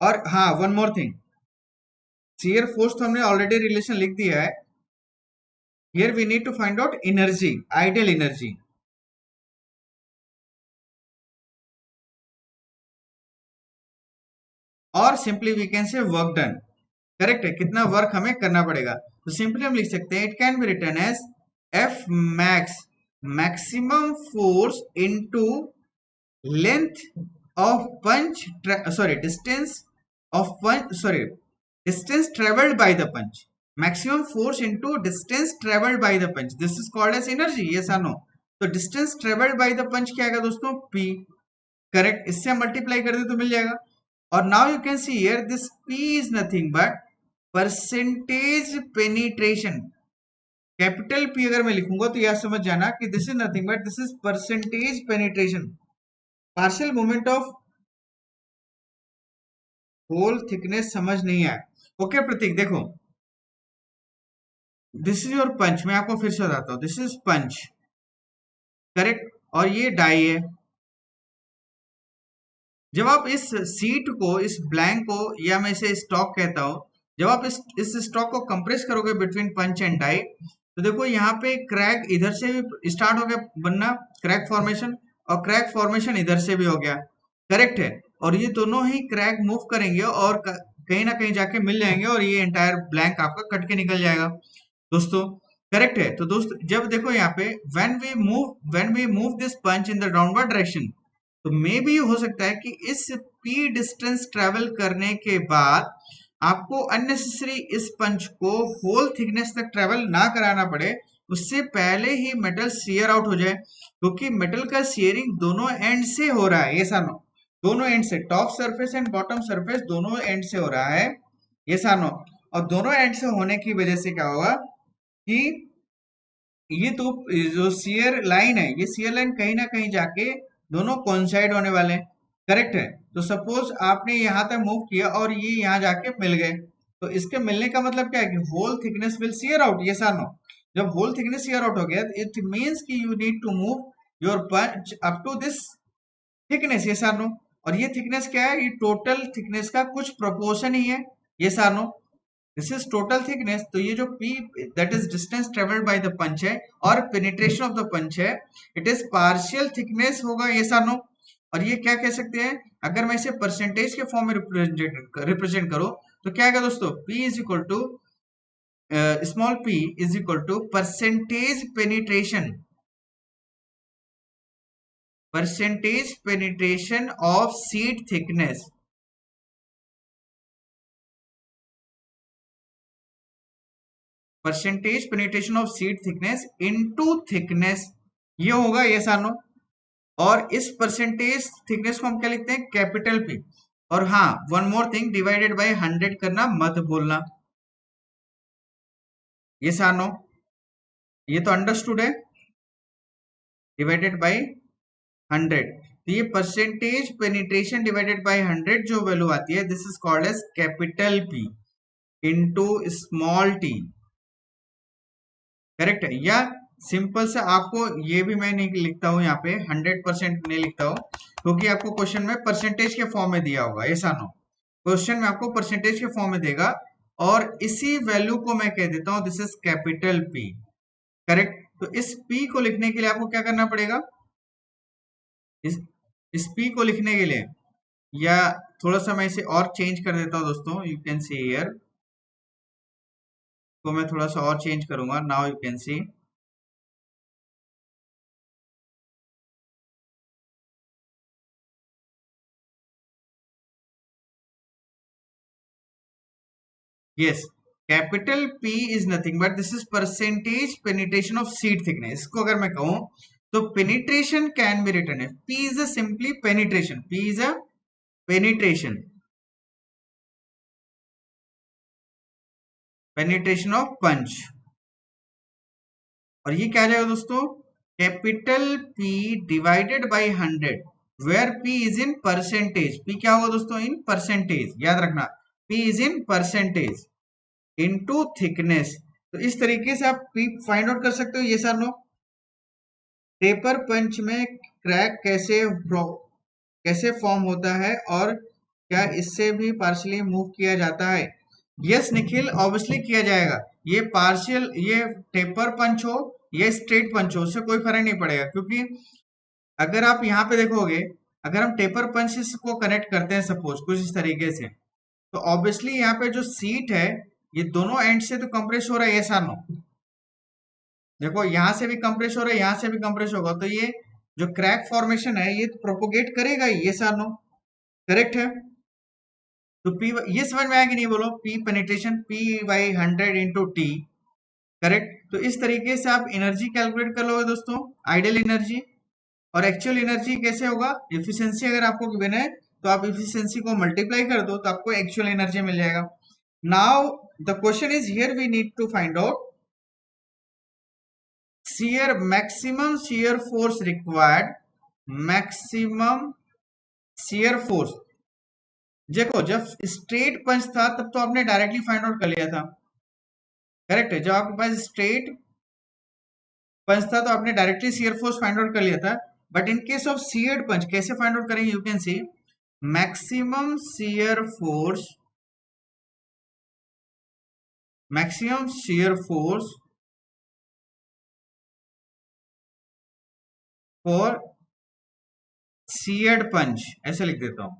और हाँ one more thing, shear force तो हमने ऑलरेडी रिलेशन लिख दिया है. Here we need to find out energy, ideal energy. और simply we can say work done. Correct है? कितना वर्क हमें करना पड़ेगा. तो सिंपली हम लिख सकते हैं it can be written as F max, maximum force into length of punch, sorry distance of punch, sorry distance travelled by the punch. Maximum force into distance travelled by the punch, this is called as energy. Yes और नो? तो distance travelled by the punch क्या आएगा दोस्तों? P. करेक्ट? इससे हम मल्टीप्लाई कर दे तो मिल जाएगा. और now you can see here this P is nothing but percentage penetration. Capital P अगर मैं लिखूंगा तो यह समझ जाना कि this is nothing but this is percentage penetration, partial moment of whole thickness. समझ नहीं आया? ओके प्रतीक देखो, दिस इज योर पंच. मैं आपको फिर से बताता हूं, दिस इज पंच. करेक्ट? और ये डाई है. जब आप इस सीट को, इस ब्लैंक को, या मैं इसे स्टॉक कहता हूं, जब आप इस स्टॉक को कंप्रेस करोगे बिटवीन पंच एंड डाई, तो देखो यहाँ पे क्रैक इधर से भी स्टार्ट हो गया बनना, क्रैक फॉर्मेशन, और क्रैक फॉर्मेशन इधर से भी हो गया. करेक्ट है? और ये दोनों ही क्रैक मूव करेंगे और कहीं ना कहीं जाके मिल जाएंगे और ये एंटायर ब्लैंक आपका कट के निकल जाएगा दोस्तों. करेक्ट है? तो दोस्तों जब देखो यहाँ पे when we move this punch in the downward direction, तो मे भी हो सकता है कि इस P डिस्टेंस ट्रेवल करने के बाद आपको अननेसेसरी इस पंच को होल थिकनेस तक ट्रेवल ना कराना पड़े, उससे पहले ही मेटल शेयर आउट हो जाए, क्योंकि मेटल का शेयरिंग दोनों एंड से हो रहा है, ये सानो, दोनों एंड से, top surface and bottom surface दोनों एंड से हो रहा है, ये सानो। और दोनों एंड से होने की वजह से क्या होगा कि ये तो जो शेयर लाइन है, ये शेयर लाइन कहीं ना कहीं जाके दोनों कोइंसाइड होने वाले हैं, करेक्ट है। तो सपोज आपने यहाँ तक मूव किया और ये यहाँ जाके मिल गए, तो इसके मिलने का मतलब क्या है कि whole thickness will shear out, ये सानो। जब होल थिकनेस शेयर आउट हो गया, इट मीन्स कि you need to move your punch up to this thickness, ये सानो। और ये थिकनेस क्या है, ये टोटल थिकनेस का कुछ प्रोपोर्शन ही है, ये सानो। This is total thickness. तो ये जो P that is distance travelled by the punch है, और पेनिट्रेशन ऑफ द पंच है, इट इज पार्शियल थिकनेस होगा, ये सानो। और ये क्या कह सकते हैं, अगर मैं इसे परसेंटेज के फॉर्म में रिप्रेजेंट करूं, तो क्या है दोस्तों, P is equal to small p is equal to percentage penetration of sheet thickness, percentage penetration of sheet thickness into thickness, ये होगा, ये सानो। और इस परसेंटेज थिकनेस को हम क्या लिखते हैं, कैपिटल P। और हाँ, one more thing, divided by 100 करना मत भूलना, ये सानो, ये तो अंडरस्टूड है, डिवाइडेड बाय 100। तो ये परसेंटेज पेनिट्रेशन डिवाइडेड बाय 100 जो वैल्यू आती है, this is called as capital P into small t, correct है। या सिंपल से आपको ये भी मैं नहीं लिखता हूं यहाँ पे, 100% नहीं लिखता हूं, क्योंकि आपको क्वेश्चन में परसेंटेज के फॉर्म में दिया होगा, ऐसा नो, क्वेश्चन में आपको परसेंटेज के फॉर्म में देगा, और इसी वैल्यू को मैं कह देता हूं this is capital P, correct. तो इस P को लिखने के लिए आपको क्या करना पड़ेगा, इस इस P को लिखने के लिए, या थोड़ा सा मैं इसे और चेंज कर देता हूं दोस्तों, यू कैन सी हियर, को मैं थोड़ा सा और चेंज करूंगा, now you can see, yes, capital P is nothing but this is percentage penetration of sheet thickness. इसको अगर मैं कहूं तो पेनिट्रेशन कैन बी रिटन है, P is a simply penetration, P is a penetration, penetration of punch. और ये क्या आ जाएगा दोस्तों, capital P divided by 100, where P is in percentage, P क्या होगा दोस्तों, इन परसेंटेज, याद रखना, P is in percentage into thickness. तो इस तरीके से आप P फाइंड आउट कर सकते हो, ये सर नो। टेपर पंच में क्रैक कैसे फॉर्म होता है, और क्या इससे भी पार्शियली मूव किया जाता है। यस निखिल, ऑब्वियसली किया जाएगा। ये पार्शियल, ये टेपर पंच हो या स्ट्रेट पंच हो, उससे कोई फर्क नहीं पड़ेगा, क्योंकि अगर आप यहाँ पे देखोगे, अगर हम टेपर पंच को कनेक्ट करते हैं सपोज कुछ इस तरीके से, तो ऑब्वियसली यहाँ पे जो सीट है, ये दोनों एंड से तो कंप्रेस हो रहा है, ऐसा नो, देखो यहाँ से भी कंप्रेस हो रहा है, यहाँ से भी कंप्रेस होगा, तो ये जो क्रैक फॉर्मेशन है ये तो प्रोपोगेट करेगा ही, ये सानो, करेक्ट है। तो P, ये समझ में आया कि नहीं बोलो, P penetration P by 100 into T, correct. तो इस तरीके से आप एनर्जी कैलकुलेट कर लोगे दोस्तों, आइडियल एनर्जी। और एक्चुअल एनर्जी कैसे होगा, एफिशिएंसी अगर आपको गिवन है, तो आप एफिशिएंसी को मल्टीप्लाई कर दो, तो आपको एक्चुअल एनर्जी मिल जाएगा। Now the question is here we need to find out shear, maximum shear force required, maximum shear force। देखो जब स्ट्रेट पंच था तब तो आपने डायरेक्टली फाइंड आउट कर लिया था, करेक्ट है। जब आपके पास स्ट्रेट पंच था तो आपने directly shear force find out कर लिया था। But in case of sheared पंच कैसे फाइंड आउट करेंगे, you can C maximum shear force, maximum shear force for sheared पंच, ऐसे लिख देता हूं,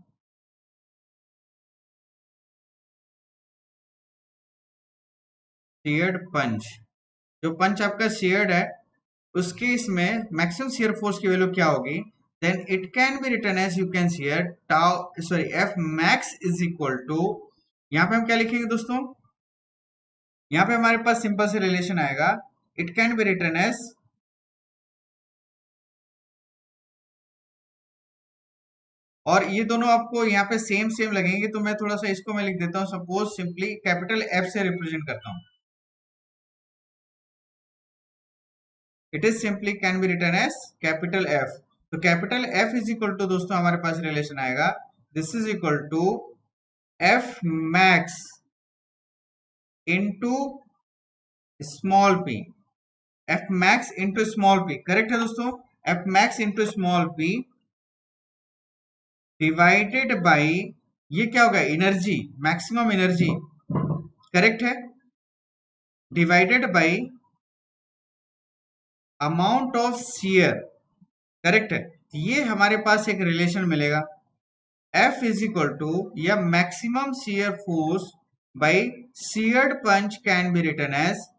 sheared पंच, जो पंच आपका शेयर्ड है उसके इसमें मैक्सिमम शियर फोर्स की वैल्यू क्या होगी, then it can be written as, you can see tau sorry F max is equal to, यहाँ पे हम क्या लिखेंगे दोस्तों, यहाँ पे हमारे पास सिंपल से रिलेशन आएगा, it can be written as, और ये दोनों आपको यहाँ पे सेम सेम लगेंगे, तो मैं थोड़ा सा इसको मैं लिख देता हूँ, सपोज सिंपली कैपिटल एफ से रिप्रेजेंट करता हूँ, it is simply can be written as capital F. तो capital F is equal to दोस्तों हमारे पास रिलेशन आएगा, this is equal to F max into small P, F max into small P, correct है दोस्तों, F max into small P divided by, ये क्या होगा, एनर्जी, मैक्सिमम एनर्जी, करेक्ट है, divided by amount of shear, correct है। ये हमारे पास एक रिलेशन मिलेगा, F इज इक्वल टू, या maximum shear force by sheared punch can be written as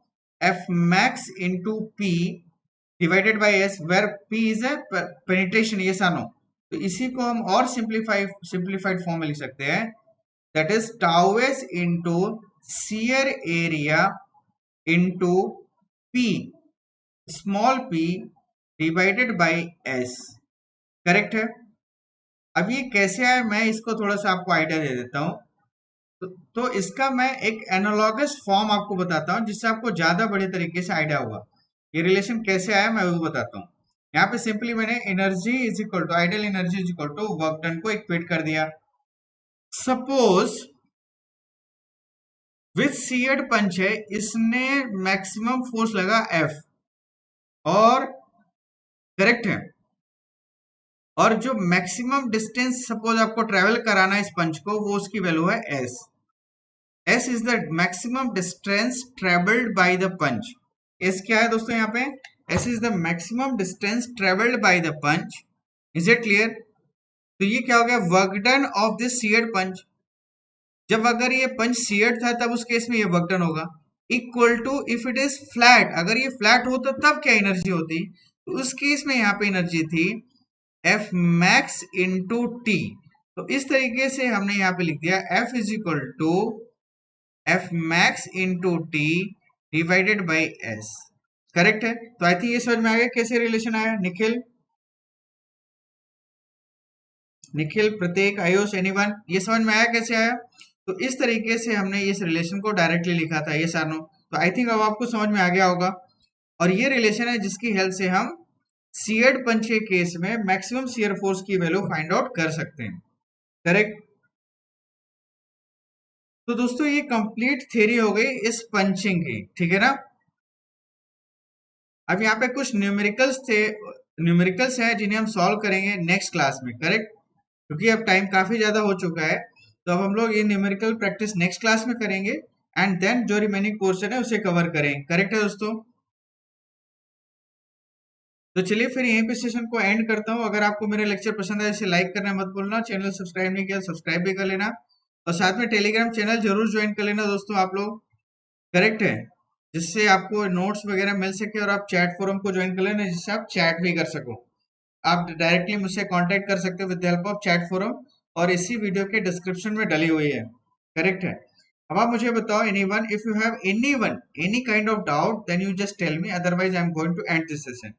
F max into P divided by S, where P is a penetration, yes or no। तो इसी को हम और सिंप्लीफाइड फॉर्म में लिख सकते हैं, that is tau S into shear area into P small p divided bye s, correct है। अब ये कैसे है, मैं इसको थोड़ा सा आपको आइडिया दे देता हूँ। तो इसका मैं एक एनालॉगस फॉर्म आपको बताता हूँ, जिससे आपको ज्यादा बड़े तरीके से आइडिया होगा ये रिलेशन कैसे आया, मैं वो बताता हूँ। यहाँ पे सिंपली मैंने energy is equal to, ideal energy is equal to work done को इक्वेट कर दिया। सपोज विथ शियर्ड पंच है, इसने मैक्सिमम फोर्स लगा F, और करेक्ट है, और जो मैक्सिमम डिस्टेंस सपोज आपको ट्रेवल कराना है इस पंच को, वो उसकी वैल्यू है S। S is the maximum distance travelled by the punch. S क्या है दोस्तों यहाँ पे, S is the maximum distance travelled by the punch, is it clear. तो ये क्या हो गया, work done of this sheared punch. जब अगर ये पंच शियर्ड था तब उस केस में ये वर्क डन होगा, equal to if it is flat, अगर ये फ्लैट हो तो तब क्या एनर्जी होती, तो उस केस में यहाँ पे एनर्जी थी F मैक्स इंटू टी। तो इस तरीके से हमने यहाँ पे लिख दिया F is equal to F max into T divided by S, correct है। तो आई थिंक ये समझ में आ गया कैसे रिलेशन आया। निखिल, निखिल, प्रत्येक, आयुष, एनीवन, ये समझ में आया कैसे आया। तो इस तरीके से हमने इस रिलेशन को डायरेक्टली लिखा था, ये सानो। तो आई थिंक अब आपको समझ में आ गया होगा, और ये रिलेशन है जिसकी हेल्प से हम शियर्ड पंच के केस में मैक्सिमम शियर फोर्स की वैल्यू फाइंड आउट कर सकते हैं, करेक्ट। तो दोस्तों ये कंप्लीट थ्योरी हो गई इस पंचिंग की, ठीक है ना। अब यहाँ पे कुछ न्यूमेरिकल्स थे, न्यूमेरिकल्स हैं जिन्हें हम सॉल्व करेंगे नेक्स्ट क्लास में, करेक्ट, क्योंकि अब टाइम काफी ज्यादा हो चुका है। तो अब हम लोग ये न्यूमेरिकल प्रैक्टिस नेक्स्ट क्लास में करेंगे, एंड देन जो रिमेनिंग पोर्शन है उसे कवर करेंगे, करेक्ट है दोस्तों। तो चलिए फिर यहीं पे सेशन को एंड करता हूँ। अगर आपको मेरे लेक्चर पसंद आए इसे लाइक करना मत भूलना, चैनल सब्सक्राइब नहीं किया सब्सक्राइब भी कर लेना, और साथ में टेलीग्राम चैनल जरूर ज्वाइन कर लेना दोस्तों आप लोग, करेक्ट है, जिससे आपको नोट्स वगैरह मिल सके, और आप चैट फोरम को ज्वाइन कर लेना जिससे आप चैट भी कर सको। आप डायरेक्टली मुझसे कांटेक्ट कर सकते हो with the help of chat forum, और इसी वीडियो के डिस्क्रिप्शन में डली हुई है, करेक्ट है। अब आप मुझे बताओ, anyone, if you have any kind of doubt then you just tell me, otherwise I am going to end this session.